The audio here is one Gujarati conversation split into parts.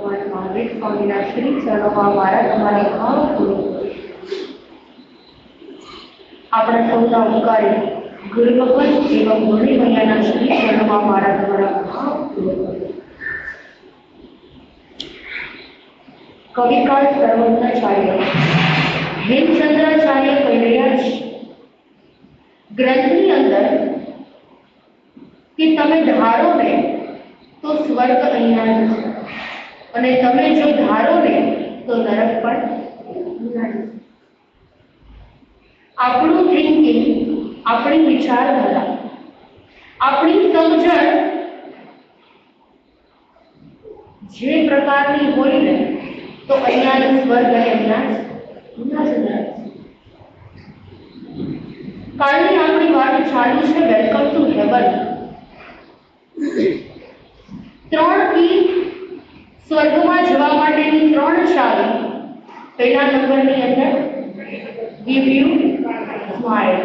ભગવાન મહાવીર સ્વામીના શ્રી ચરણોમાં મારા તમારે ભાવપૂર્વક આપણા સૌના ઉપકારી ગુરુ ભગવાન એવં ગુણી મૈયાના શ્રી ચરણોમાં મારા તમારા ભાવપૂર્વક કવિકાળ સર્વજ્ઞાચાર્ય હેમચંદ્રાચાર્ય કહી રહ્યા છે ગ્રંથની અંદર કે તમે ધારો ને તો સ્વર્ગ અહીંયા છે અને તમે જો ધારો ને તો નરક પણ આપણું થિંકિંગ, આપણી વિચારધારા, આપણી સમજણ જે પ્રકારની હોય ને તો અહીંયા સ્વર્ગ અને અહીંયા કાલની આપણી વાત ચાલુ છે વેલકમ ટુ હેવન. 3 થી સ્વર્ગમાં જવા માટેની 3 ચાવી. પહેલા નંબરની અંદર give you smile,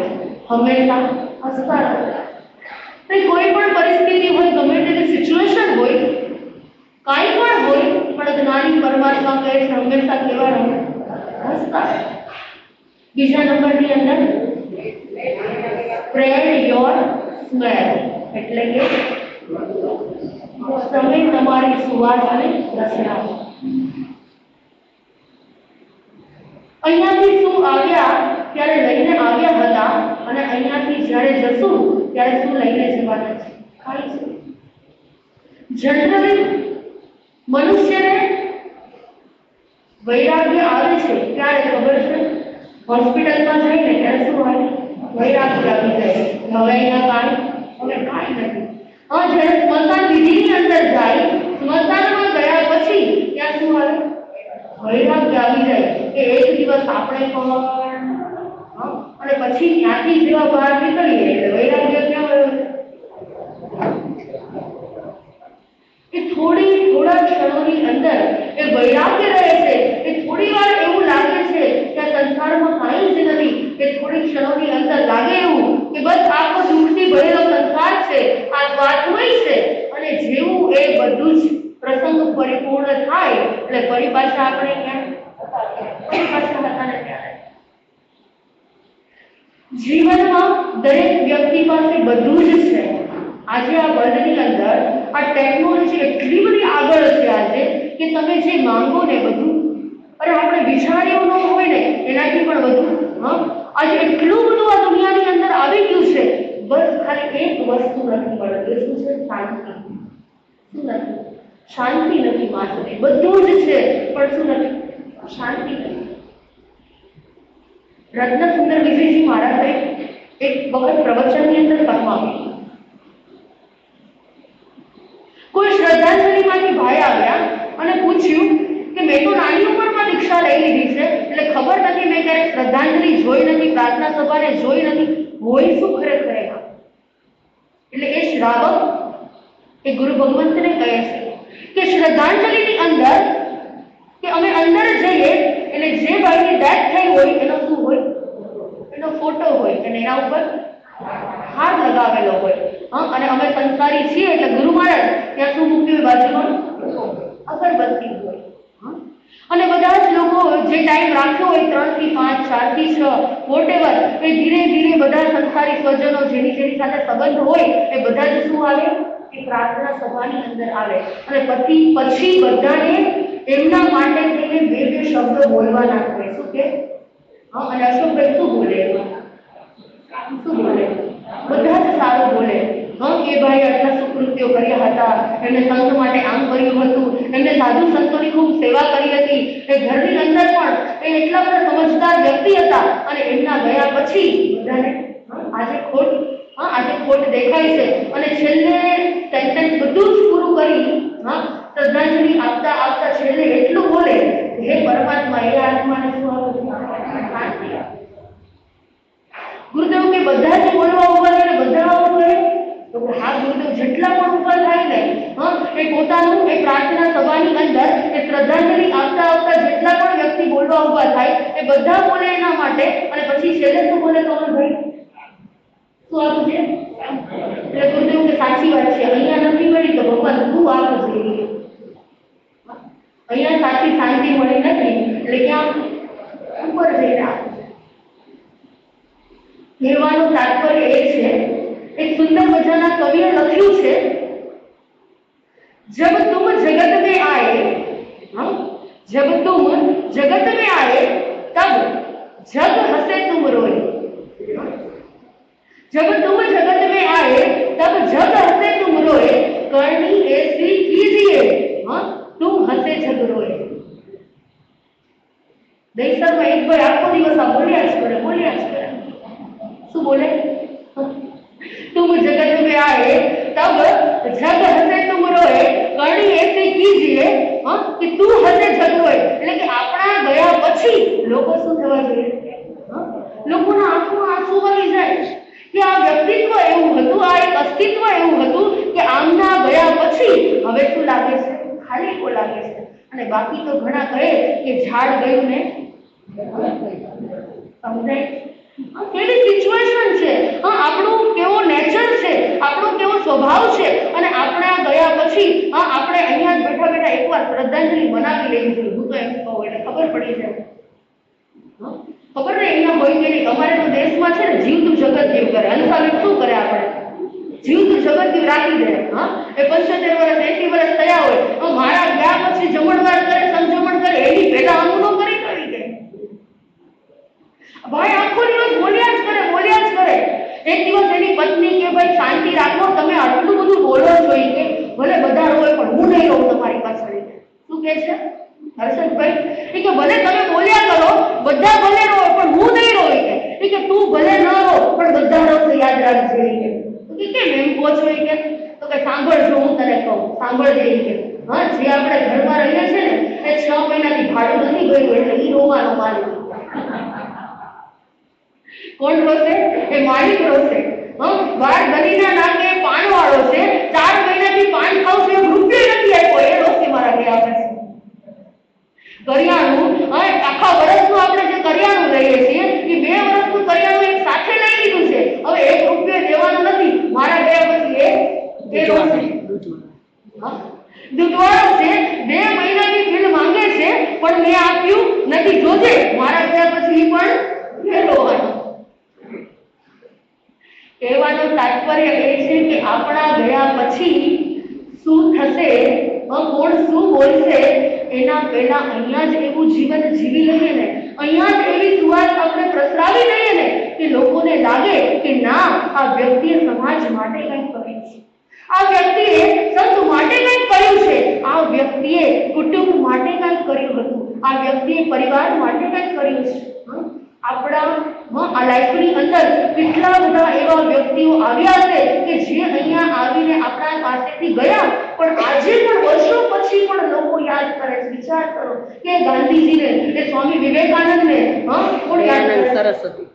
હંમેશા હસતા રહો. કોઈ પણ પરિસ્થિતિ હોય, ગમે તેવી સિચ્યુએશન હોય, કાંઈ પણ હોય, પણ જ્ઞાની પરમાત્મા કહે છે હંમેશા કેવા રહો? હસતા. બીજા નંબરની અંદર spread your smell, એટલે કે તમે તમારી સુવાસને દર્શાવો. અહીંયાથી શું આવ્યા ત્યારે લઈને આવ્યા હતા અને અહીંયાથી જ્યારે જશું ત્યારે શું લઈને જવાના છે? કાંઈ છે. જનરલી મનુષ્યને વૈરાગ્ય આવે છે ત્યારે ખબર છે, હોસ્પિટલમાં જઈને ત્યારે શું આવે? વૈરાગ્ય આવી જાય. હવે અહીંયા કાંઈ નથી. જ્યારે સ્મશાન વિધિની અંદર જાય, સ્મશાનમાં ગયા પછી ત્યાં શું આવે? વૈરાગ્ય આવી જાય કે એક દિવસ આપણે પણ અને પછી ત્યાંથી જેવા બહાર નીકળીએ એટલે વૈરાગ્ય ક્યાં આવ્યો? એ થોડા ક્ષણોની અંદર એ વૈરાગ્ય રહે છે. એ થોડી વાર એવું લાગે છે કે આ સંસારમાં કાંઈ જ નથી. એ થોડી ક્ષણોની અંદર લાગે એવું કે બસ આખો દુઃખથી ભરેલો સંસાર છે, આ સ્વાર્થમય છે. અને જેવું એ બધું જ પ્રસંગ પરિપૂર્ણ થાય એટલે ફરી પાછા આપણે ક્યાં હતા ને ત્યારે. જીવનમાં દરેક વ્યક્તિ પાસે બધું જ છે. આજે આ વર્લ્ડની અંદર આ ટેકનોલોજી એટલી બધી આગળ છે આજે કે તમે જે માંગો ને બધું, અરે આપણે વિચાર્યું ન હોય ને એનાથી પણ વધુ આજે એટલું બધું આ દુનિયાની અંદર આવી ગયું છે. બસ ખાલી એક વસ્તુ નથી મળતી. શું છે? શાંતિ. શું નથી? શાંતિ નથી માત્ર. બધું જ છે પણ શું નથી? શાંતિ નથી. રત્નસુંદર વિજયજી મહારાજે એક વખત પ્રવચનની અંદર કહ્યું, કોઈ શ્રદ્ધાંજલિમાંથી ભાઈ આવ્યા અને પૂછ્યું કે મેં તો નાની ઉંમરમાં દીક્ષા લઈ લીધી છે, એટલે ખબર નથી, મેં ક્યારેક શ્રદ્ધાંજલિ જોઈ નથી, પ્રાર્થના સભાને જોઈ નથી, હોય શું ખરેખર એમાં? એટલે એ શ્રાવક એ ગુરુ ભગવંતને કહે છે કે શ્રદ્ધાંજલિની અંદર કે અમે અંદર જઈએ એટલે જે ભાઈની ડેથ થઈ હોય એનો શું હોય? એનો ફોટો હોય અને એના ઉપર હાર લગાવેલો હોય. અને અમે સંસ્કારી છીએ એટલે ગુરુ મહારાજ ત્યાં શું મૂક્યું? બાજુમાં અગરબત્તી હોય. અને બધા જ લોકો જે ટાઈમ રાખ્યો હોય 3 થી 5, 4 થી 6 વોટેવર, એ ધીરે ધીરે બધા સંસ્કારી સ્વજનો જેની સાથે સંબંધ હોય એ બધા જ શું આવે? એ પ્રાર્થના સભાની અંદર આવે અને પછી બધાને એમના માટે થઈને બે શબ્દો બોલવાના હોય. શું કે? અને અશોકભાઈ શું બોલે? શું બોલે? બધા જ સારું બોલે. કે ભાઈ આટલા સુકૃત્યો કર્યા હતા, એમને સંત માટે આમ કર્યું હતું, એમને સાધુ સંતોની ખૂબ સેવા કરી હતી, એ ઘરની અંદર પણ એ એટલા બધા સમજદાર વ્યક્તિ હતા અને એમના ગયા પછી બધાને આજે ખોટ દેખાય છે. અને છેલ્લે સેન્ટેન્સ બધું જ પૂરું કરી શ્રદ્ધાંજલિ આપતા છેલ્લે એટલું બોલે, હે પરમાત્મા, એ આત્માને શું આપો? શાંતિ આપો. ગુરુદેવ કે બધા જ બોલવા ઉભા થાય બધા આવું કહે તો હા ગુરુદેવ જેટલા પણ ઉભા થાય ને એ પોતાનું એ પ્રાર્થના સભાની અંદર એ શ્રદ્ધાંજલિ આપતા જેટલા પણ વ્યક્તિ બોલવા ઉભા થાય એ બધા બોલે એના માટે. અને પછી છેલ્લે શું બોલે? તો ભાઈ શું આપું છે? એટલે ગુરુદેવ કે સાચી વાત છે, અહીંયા નથી મળી તો ભગવાન શું આપું છે? અહીંયા સાચી શાંતિ મળી નથી એટલે ક્યાં ઉપર જઈને આવે. કહેવાનું તાત્પર્ય એ છે, એક સુંદર મજાના કવિએ લખ્યું છે, जब तुम जगत में आए, हाँ, जब तुम जगत में आए तब जग हंसे तुम रोए. जब तुम जगत में आए तब जग हंसे तुम रोए, करनी ऐसी कीजिए, हाँ, तुम हंसे जग रोए. दहीसर में एक बार आखो दिवस आ बोलिया ज करे. શું બોલે? तुम जगत में आए तब जग हंसे तुम रोए, करनी ऐसी कीजिए, हाँ, कि तू हंसे जग रोए. એટલે કે આપણા ગયા પછી લોકો શું થવા જોઈએ? લોકોના આંખમાં આંસુ આવી જાય કે આ વ્યક્તિત્વ એવું હતું, આ એક અસ્તિત્વ એવું હતું કે આમના ગયા પછી હવે શું લાગે છે? ખાલીકો લાગે છે. અને બાકી તો ઘણા કહે કે ઝાડ ગયું ને સમજાય. કેવી સિચ્યુએશન છે, હા, આપણું કેવો નેચર છે, આપણો કેવો સ્વભાવ છે, અને આપણા ગયા પછી હા આપણે અહીંયા જ બેઠા બેઠા એકવાર શ્રદ્ધાંજલિ બનાવી લેવી જોઈએ. હું તો એમ કહું એટલે ખબર પડી જાય. ખબર ને અહીંયા હોય કે નહીં, અમારે તો દેશમાં છે ને જીવતું જગત જીવ કરે. હંસાબેન શું કરે? આપણે જીવતું જગત જીવ રાખી દે. હા, એ 75 વર્ષ 80 વર્ષ થયા હોય, મારા ગયા પછી જમણવાર કરે, સંજમણ કરે, એની પહેલા અમુનો કરી દે. ભાઈ આખો દિવસ બોલ્યા જ કરે. એક દિવસ એની પત્ની કે ભાઈ શાંતિ રાખો, તમે આટલું બધું બોલો છો કે ભલે બધા રોય પણ હું નહીં રહું તમારી પાછળ. શું કહે છે હર્ષદભાઈ? કે ભલે તમે બોલ્યા કરો, બધા ભલે રોય પણ હું નહીં રોય. કે તું ભલે ન રો પણ બધા રોશે, યાદ રાખજે. કે કેમ એમ કહો છો? તો કે સાંભળજો, હું તને કહું, સાંભળજે. હા, જે આપણે ઘરમાં રહીએ છીએ ને એ 6 મહિનાથી ભાડું નથી ગયું એટલે ઈ રોવાનો માલિક. કોણ રોશે? એ માલિક રોશે. બાર ગલીના નાકે પાન વાળો છે, 4 મહિનાથી પાન ખાવ છે, રૂપિયો નથી આપ્યો, એ રોશે મારા ગયા પછી. કરિયાણું, આખા વર્ષનું આપણે જે કરિયાણું લઈએ છીએ એ 2 વર્ષનું કરિયાણું એક સાથે લઈ લીધું છે, હવે 1 રૂપિયો દેવાનો નથી, મારા ગયા પછી એ રોશે. દૂધવાળો છે, 2 મહિનાની બિલ માંગે છે પણ મેં આપ્યું નથી, જોજે મારા ગયા પછી પણ એ રોવાનો. કહેવાનો તાત્પર્ય એ છે કે આપણા ગયા પછી શું થશે, કોણ શું બોલશે, એના પહેલા અહીંયા જ એવું જીવન જીવી લઈએ ને, અહીંયા જ એવી સુવાસ આપણે પ્રસરાવી દઈએ ને કે લોકોને લાગે કે ના, આ વ્યક્તિએ સમાજ માટે કંઈક કર્યું છે, આ વ્યક્તિએ સંત માટે કંઈક કર્યું છે, આ વ્યક્તિએ કુટુંબ માટે કંઈક કર્યું હતું, આ વ્યક્તિએ પરિવાર માટે કંઈક કર્યું છે. આપણા આ લાઈફની અંદર કેટલા બધા એવા વ્યક્તિઓ આવ્યા છે કે જે અહીંયા આવીને આપણા પાસેથી ગયા, પણ આજે પણ વર્ષો પછી પણ લોકો યાદ કરે છે. વિચાર કરો કે ગાંધીજીને, કે સ્વામી વિવેકાનંદને, કોણ યાદ કરે? સરસ્વતી,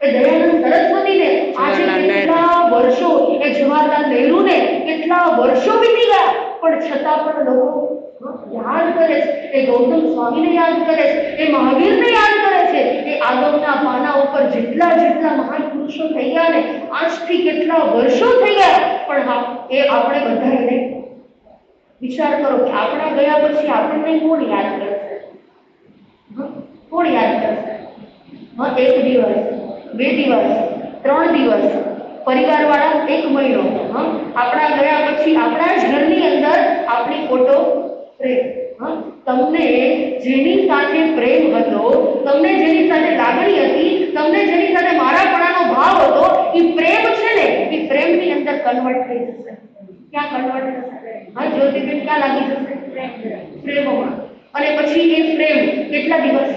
એ દયાનંદ સરસ્વતીને આજે કેટલા વર્ષો, એ જવાહરલાલ નહેરુને કેટલા વર્ષો વીતી ગયા, પણ છતાં પણ લોકો યાદ કરે છે. એ ગૌતમ સ્વામીને યાદ કરે છે, એ મહાવીરને યાદ કરે છે, એ આગમના પાના ઉપર જેટલા મહાન પુરુષો થઈ ગયા ને, આજથી કેટલા વર્ષો થઈ ગયા, પણ એ આપણે બધા એને વિચાર કરો કે આપણા ગયા પછી આપણને કોણ યાદ કરશે? કોણ યાદ કરશે? 1 દિવસ, 2 દિવસ, 3 દિવસ, પરિવારવાળા 1 મહિનો, આપણા ગયા પછી આપણા જ ઘરની અંદર આપણી ફોટો પ્રેમ. તમને જેની સાથે પ્રેમ હતો, તમને જેની સાથે લાગણી હતી, તમને જેની સાથે મારાપણાનો ભાવ હતો, એ પ્રેમ છે ને, એ પ્રેમની અંદર કન્વર્ટ થઈ જશે. ક્યાં કન્વર્ટ થશે? જ્યોતિબેન ક્યાં લાગી જશે? પ્રેમમાં. અને પછી એ પ્રેમ કેટલા દિવસ?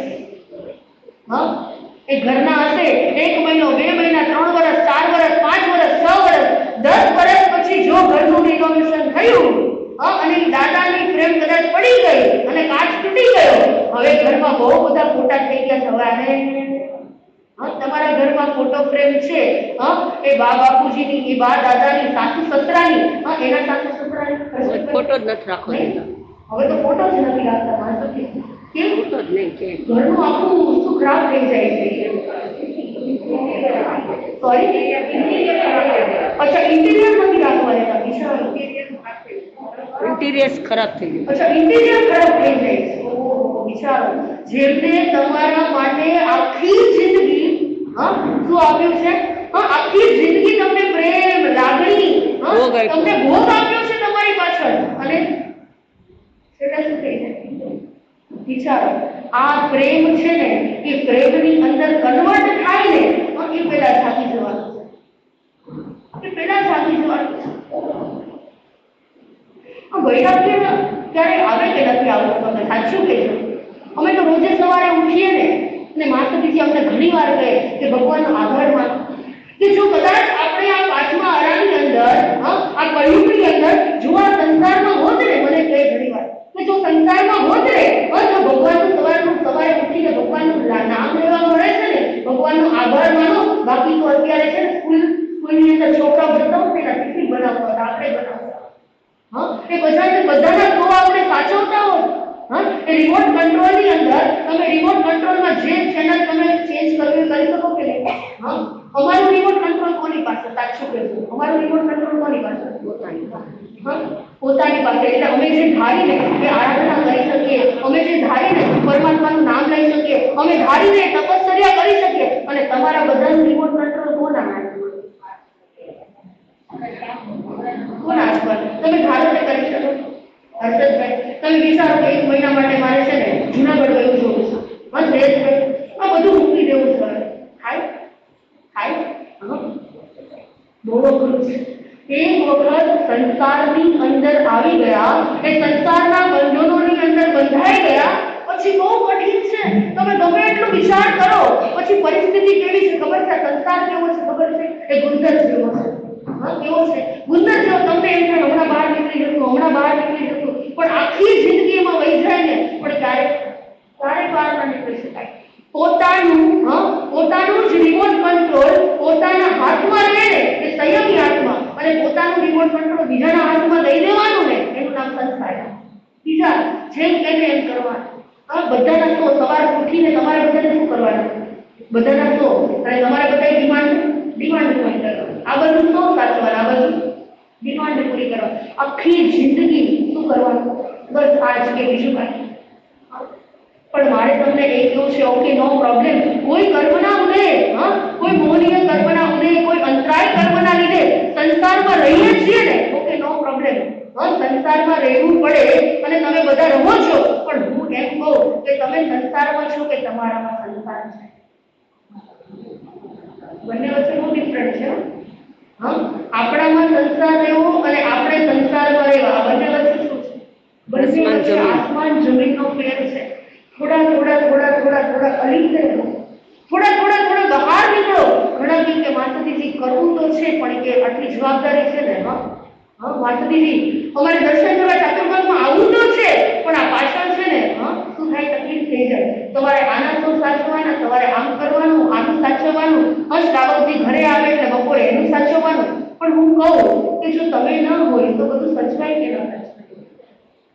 એ ઘરના હશે 1 મહિનો, 2 મહિના, 3 વર્ષ, 4 વર્ષ, 5 વર્ષ, 6 વર્ષ, 10 વર્ષ પછી જો ઘરનું રિનોવેશન થયું અને દાદાની ફ્રેમ કદાચ પડી ગઈ અને કાચ તૂટી ગયો, હવે ઘરમાં બહુ બધા ફોટા થઈ ગયા છે. તમારા ઘરમાં ફોટો ફ્રેમ છે, એ બા બાપુજીની, એ બા દાદાની, સાસુ સસરાની, એના સાસુ સસરાની ફોટો જ નથી રાખો. હવે તો ફોટો જ નથી રાખતા માણસો. કેમ? ફોટો જ નહીં, કે ઘરનું આખું શું ખરાબ થઈ જાય છે. સોરી, અચ્છા, ઇન્ટિરિયર નથી રાખવા દેતા. ઇન્ટિરિયર ખરાબ થઈ ગયું. અચ્છા, ઇન્ટિરિયર ખરાબ થઈ જાય છે. ઓહો, વિચારો, જેમને તમારા માટે આખી જિંદગી શું આપ્યું છે? આખી જિંદગી તમને પ્રેમ, લાગણી, ભોગ આપ્યો. તમને ભોગ આપ્યો છે તમારી પાછળ, અને સેટા શું થઈ જાય? વિચારો, આ પ્રેમ છે ને એ પ્રેમની અંદર કન્વર્ટ થાય ને એ પેલા થાકી જવાનું છે. એ પેલા થાકી જવાનું છે. વૈરાગ્ય ક્યારે આવે કે નથી આવતું? તમે સાચું કહેજો. અમે તો રોજે સવારે ઉઠીએ ને અને માતાજી અમને ઘણી વાર કહે કે ભગવાનનો આભાર માનો, કે જો કદાચ આપણે આ પાંચમા આરાની અંદર આ કળિયુગની અંદર જો આ સંસારમાં હોત ને, મને કહે ઘણી વાર કે જો સંસારમાં હોત ને તો ભગવાનનું સવારે ઉઠીને ભગવાનનું નામ લેવા મળે છે ને, ભગવાનનો આભાર માનો. બાકી તો અત્યારે છે ને સ્કૂલની અંદર છોકરાઓ જતા હોય ને ટિફિન બનાવતા હતા, આપણે બનાવતા એ બધાના તો આપણે સાચવતા હોય. એ રિમોટ કંટ્રોલ ની અંદર તમે રિમોટ કંટ્રોલમાં જે ચેનલ તમે ચેન્જ કરવી કરી શકો કે નહીં? અમારું રિમોટ કંટ્રોલ કોની પાસે? સાચું કહેજો, અમારું રિમોટ કંટ્રોલ કોની પાસે? પોતાની પાસે. એટલે અમે જે ધારીને એ આરાધના કરી શકીએ, અમે જે ધારીને પરમાત્માનું નામ લઈ શકીએ, અમે ધારીને તપશ્ચર્યા કરી શકીએ, અને તમારા બધાનું રિમોટ કંટ્રોલ કોના હાથમાં? કોના હાથમાં? તમે ધારો તે કરી શકો? હર્ષદભાઈ, તમે વિચારો કે 1 મહિના માટે મારે છે ને જૂનાગઢ વયું જવું છે, દેશભાઈ આ બધું મૂકી દેવું છે, થાય થાય? બહુ અઘરું છે. એક વખત સંસારની અંદર આવી ગયા, એ સંસારના બંધનોની અંદર બંધાઈ ગયા પછી બહુ કઠિન છે. તમે ગમે એટલું વિચાર કરો પછી પરિસ્થિતિ કેવી છે ખબર છે? સંસાર કેવો છે ખબર છે? એ ગુંદર જેવો છે. કેવો છે? ગુંદર જેવો. તમને એમ થાય હમણાં બહાર નીકળી જશું, હમણાં બહાર નીકળી જશું, પણ આખી જિંદગી એમાં વહી જાય ને, પણ ક્યારે બહાર ના નીકળી શકાય. પોતાનું જ રિમોટ કંટ્રોલ પોતાના હાથમાં લે ને, એ સંયમી હાથમાં, અને પોતાનું રિમોટ કંટ્રોલ બીજાના હાથમાં લઈ લેવાનું ને, એનું નામ સંસાર. બીજા જેમ કહે એમ કરવાનું. બધાના તો સવારે ઉઠીને તમારે બધાને શું કરવાનું? બધાના તો અને તમારે બધા ડિમાન્ડ પૂરી કરવાની. આ બધું તો સાચવાનું, આ બધું ડિમાન્ડ પૂરી કરવાની. આખી જિંદગી શું કરવાનું? બસ આજ કે બીજું કાંઈ. પણ મારે તમને એ કેવું છે, ઓકે નો પ્રોબ્લેમ, કોઈ કર્મના ઉદે, કોઈ મોહનીય કર્મના ઉદે, કોઈ અંતરાય કર્મના લીધે સંસારમાં રહીએ છીએ ને, ઓકે નો પ્રોબ્લેમ. સંસારમાં રહેવું પડે અને તમે બધા રહો છો, પણ હું એમ કહું કે તમે સંસારમાં છો કે તમારામાં સંસાર છે? બંને વચ્ચે બહુ ડિફરન્ટ છે. આપણામાં સંસાર રહેવો અને આપણે સંસારમાં રહેવા, આ બંને વચ્ચે શું છે? બંને વચ્ચે આસમાન જમીનનો ફેર છે. થોડા અલીગ થઈ, થોડા બહાર નીકળો. ઘણા કે માતાજી કરવું તો છે, પણ કે આટલી જવાબદારી છે ને, માતાજી અમારે દર્શન કરવા ચાતુર્માસમાં આવવું તો છે, પણ આ પાછળ છે ને શું થાય? તકલીફ થઈ જાય. તમારે આના તો સાચવવાના, તમારે આમ કરવાનું, આનું સાચવવાનું, શ્રાવકજી ઘરે આવે એટલે બપોરે એનું સાચવવાનું. પણ હું કહું કે જો તમે ન હોય તો બધું સચવાય કે ન સચવાય?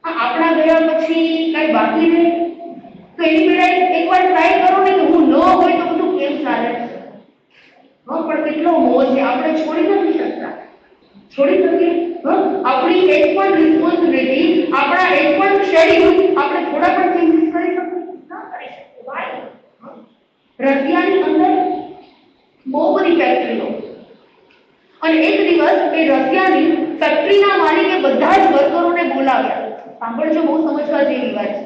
આપણા ગયા પછી કઈ બાકી નહીં. તો એની પહેલા એકવાર ટ્રાય કરો ને કે હું ન હોય તો બધું કેમ ચાલે છે. પણ કેટલો મોહ છે, આપણે છોડી નથી શકતા. આપણી એક પણ રિસ્પોન્સિબિલિટી, આપણા એક પણ શેડ્યુલ આપણે થોડા પણ ચેન્જીસ કરી શકીએ? ના કરી શકીએ. ભાઈ, રશિયાની અંદર બહુ બધી ફેક્ટરીઓ, અને એક દિવસ એ રશિયાની ફેક્ટરીના માલિકે બધા જ વર્કરોને બોલાવ્યા. સાંભળજો, બહુ સમજવા જેવી વાત છે.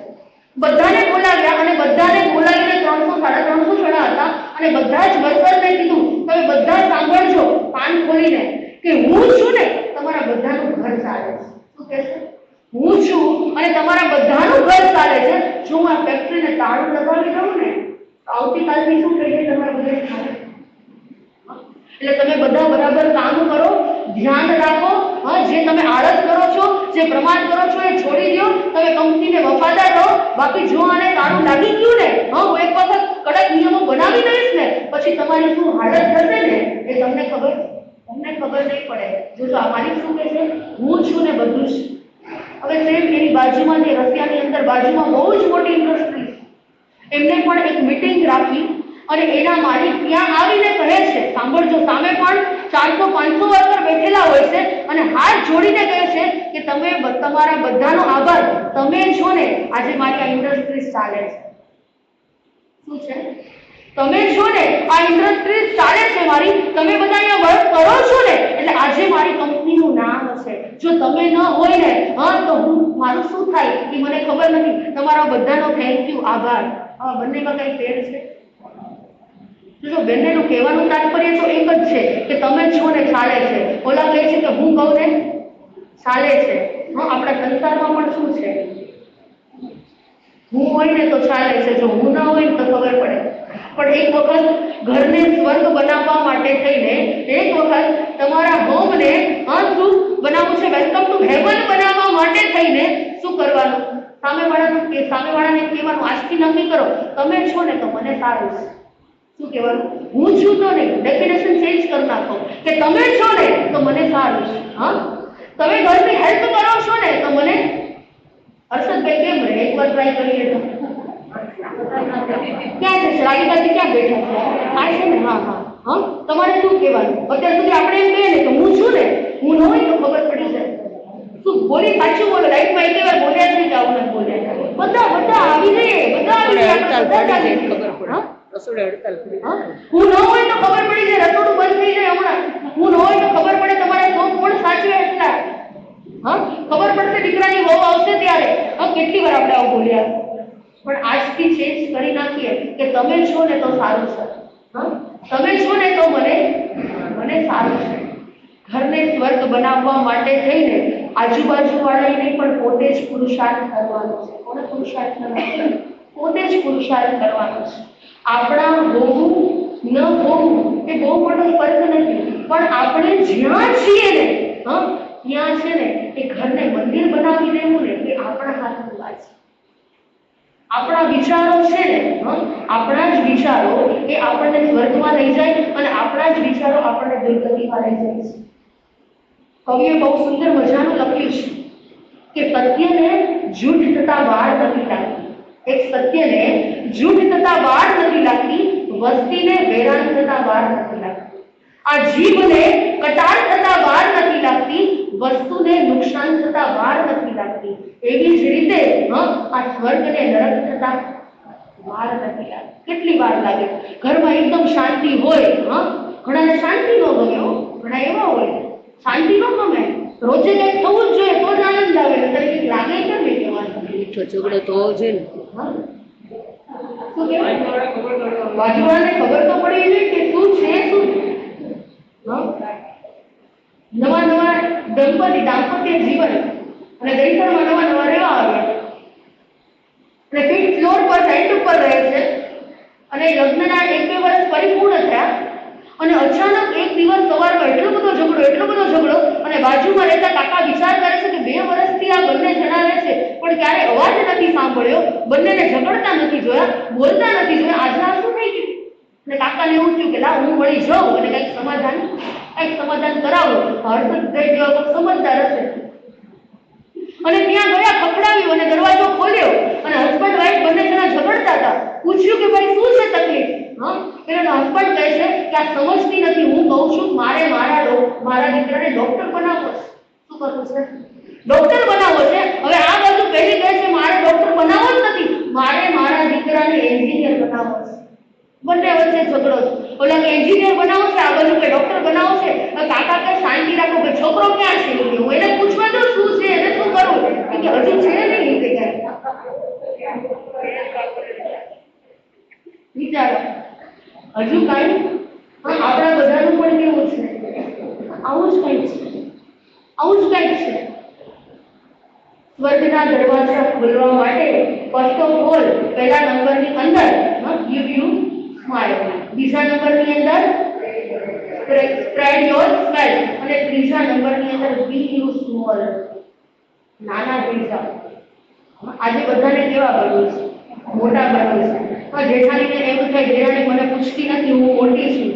બધાને બોલાવ્યા અને બધાને બોલાવીને 300-350 જણા હતા, અને બધા જ વર્કરને કીધું તમે બધા સાંભળજો કાન ખોલીને કે હું છું ને તમારા બધાનું ઘર ચાલે છે. શું કહેશે? હું છું અને તમારા બધાનું ઘર ચાલે છે. જો હું આ ફેક્ટરીને તાળું લગાવી દઉં ને તો આવતીકાલથી શું થઈ જાય? તમારા બધાને ચાલે. એટલે તમે બધા બરાબર કામ કરો, ધ્યાન રાખો. જે તમે આળસ કરો છો, જે પ્રમાદ કરો છો એ છોડી દો. તમે કંપનીને વફાદાર રહો. બાકી જો આને તાળું લાગી ગયું ને, હું એક વખત કડક નિયમો બનાવી દઈશ ને, પછી તમારી શું હાલત થશે ને એ તમને ખબર નહીં પડે. જો આ માલિક શું કહે છે? હું છું ને બધું જ. હવે સેમ એની બાજુમાં, જે રશિયાની અંદર બાજુમાં બહુ જ મોટી ઇન્ડસ્ટ્રી, એમને પણ એક મીટિંગ રાખી અને એના માલિક ત્યાં આવીને કહે છે, સાંભળજો, સામે પણ 400-500 વર્કર બેઠેલા હોય છે અને હાથ જોડીને કહે છે કે તમે તમારા બધાનો આભાર, તમે છો ને આજે મારી આ ઇન્ડસ્ટ્રીઝ ચાલે છે. શું છે? તમે છો ને આ ઇન્ડસ્ટ્રીઝ ચાલે છે મારી, તમે બધા અહીંયા વર્ક કરો છો ને એટલે આજે મારી કંપનીનું નામ છે. જો તમે ન હોય ને તો મારું શું થાય એ મને ખબર નથી. તમારા બધાનો થેન્ક યુ, આભાર. બંનેમાં કઈ ફેર છે? જો બંનેનું કહેવાનું તાત્પર્ય તો એક જ છે કે તમે છો ને ચાલે છે. ઓલા કહે છે કે હું કહું ને ચાલે છે. આપણા સંસારમાં પણ શું છે? હું હોય ને તો ચાલે છે, જો હું ના હોય તો ખબર પડે. પણ એક વખત ઘરને સ્વર્ગ બનાવવા માટે થઈને, એક વખત તમારા હોમને શું બનાવવું છે, વેલકમ ટુ હેવન બનાવવા માટે થઈને શું કરવાનું? સામેવાળાને કહેવાનું, આજથી નક્કી કરો તમે છો ને તો મને સારું છે. શું કહેવાનું? હું છું તો નહીં, ડેફિનેશન ચેન્જ કરી નાખો કે તમે છો ને તો મને સારું છે. તમે ઘરની હેલ્પ કરો છો ને તો મને. હર્ષદભાઈ કેમ રહે? એકવાર ટ્રાય કરીએ તો. ક્યાં છે રાગીકાજી? ક્યાં બેઠા છે? આ છે ને? હા તમારે શું કહેવાનું? અત્યાર સુધી આપણે એમ કહીએ ને કે હું છું ને, હું ન હોય તો ખબર પડી જાય. શું બોલી? સાચું બોલો. લાઈફમાં એક વાર બોલ્યા છે કે આવું નથી બોલ્યા? બધા આવી જઈએ, બધા આવી જાય, ખબર પડે. રસોડે હડતાલ પડી. હું ન હોય તો ખબર પડી જાય, રસોડું બંધ થઈ જાય. હમણાં હું ન હોય તો ખબર પડે તમારા શોખ કોણ સાચવે એટલા. ખબર પડશે દીકરાની વહુ આવશે ત્યારે. કેટલી વાર આપણે આવું બોલ્યા. પણ આજથી ચેન્જ કરી નાખીએ કે તમે છો ને તો સારું છે. તમે છો ને તો મને સારું છે. ઘરને સ્વર્ગ બનાવવા માટે થઈને આજુબાજુ વાળાને નહીં પણ પોતે જ પુરુષાર્થ કરવાનો છે. કોને પુરુષાર્થ કરવાનો? પોતે જ પુરુષાર્થ કરવાનો છે. આપણા હોવું ન હોવું એ બહુ મોટો ફરક નથી, પણ આપણે જ્યાં છીએ ને ત્યાં છે ને એ ઘરને મંદિર બનાવી દેવું ને એ આપણા હાથની વાત છે. આપણા વિચારો છે ને આપણા જ વિચારો એ આપણને સ્વર્ગમાં લઈ જાય અને આપણા જ વિચારો આપણને દુર્ગતિમાં લઈ જાય છે. કવિએ બહુ સુંદર મજાનું લખ્યું છે કે સત્યને જૂઠ થતા વાર નથી લાગતી. એક સત્યને જૂઠ થતા વાર નથી લાગતી, વસ્તીને વેરાન થતા વાર નથી લાગતી. આ જીભને કટાર થતા વાર નથી લાગતી, વસ્તુને નુકસાન થતા વાર નથી લાગતી. એવી જ રીતે આ સ્વર્ગને નરક થતા વાર નથી લાગતી. કેટલી વાર લાગે? ઘરમાં એકદમ શાંતિ હોય, ઘણાને શાંતિ ન ગમે, ઘણા એવા હોય શાંતિ ન ગમે, રોજે કંઈક થવું જ જોઈએ તો જ આનંદ આવે. તરીકે લાગે કેમ નહીં કહેવાનું? ઝઘડો તો હોવો જોઈએ ને. શું કહેવાય? બાજુવાળાને ખબર તો પડી જોઈએ કે શું છે શું. નવા દાંપત્ય જીવન અને દહીસરમાં નવા રહેવા આવ્યા અને 5th ફ્લોર પર રેન્ટ ઉપર રહે છે અને લગ્નના 1-2 વર્ષ પરિપૂર્ણ થયા અને અચાનક એક દિવસ સવારમાં એટલો બધો ઝઘડો અને બાજુમાં રહેતા કાકા વિચાર કરે છે કે 2 વર્ષથી આ બંને જણા રહે છે પણ ક્યારે અવાજ નથી સાંભળ્યો, બંનેને ઝઘડતા નથી જોયા, બોલતા નથી જોયા. આજે આ શું થઈ ગયું? અને કાકાને એવું થયું કે લાવ હું વળી જાઉં અને કંઈક સમાધાન કરાવું. હર્ષદભાઈ જેવા કોઈ સમજદાર હશે અને ત્યાં ગયા, ખખડાવ્યું અને દરવાજો ખોલ્યો અને હસબન્ડ વાઈફ બંને જણા ઝઘડતા હતા. પૂછ્યું કે ભાઈ શું છે તકલીફ? એનો હસબન્ડ કહે છે કે આ સમજતી નથી, હું કહું છું મારે મારા દીકરાને ડોક્ટર બનાવવો છે. શું કરવું છે? ડોક્ટર બનાવવો છે. હવે આ બાજુ પહેલી કહે છે મારે ડોક્ટર બનાવવો જ નથી, મારે મારા દીકરાને એન્જિનિયર બનાવવો છે. બંને વચ્ચે ઝઘડો છે. ઓલા કે એન્જિનિયર બનાવો છે, આ બાજુ કે ડોક્ટર બનાવો છે. કાકા કે શાંતિ રાખો કે છોકરો ક્યાં છે? હું એને પૂછવા દઉં શું છે, એને શું કરવું કે હજુ છે નહીં કે વિચારો હજુ કાંઈ. આપણા બધાનું પણ કેવું છે? આવું જ કંઈક છે. સ્વર્ગના દરવાજા ખોલવા માટે ફર્સ્ટ ઓફ ઓલ પહેલા નંબરની અંદર give you smile, બીજા નંબરની અંદર spread your smile અને ત્રીજા નંબરની અંદર be you small, નાના થઈ જાઓ. આજે બધાને કેવા બનવું છે? મોટા બનવું છે. જેઠાણીને એમ થાય જેઠાણી મને પૂછતી નથી, હું મોટી છું.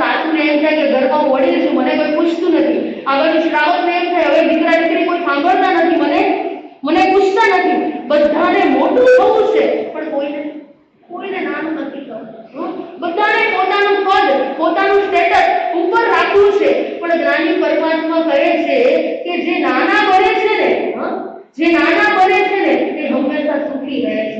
સાસુને એમ થાય કે ઘરમાં હું વડીલ છું, મને કોઈ પૂછતું નથી. આ બાજુ શ્રાવણને એમ થાય હવે દીકરા દીકરી કોઈ સાંભળતા નથી, મને પૂછતા નથી. બધાને મોટું થવું છે પણ કોઈને નાનું નથી થવું. બધાને પોતાનું પદ પોતાનું સ્ટેટસ ઉપર રાખવું છે. જે નાના બને છે ને તે હંમેશા સુખી રહે છે.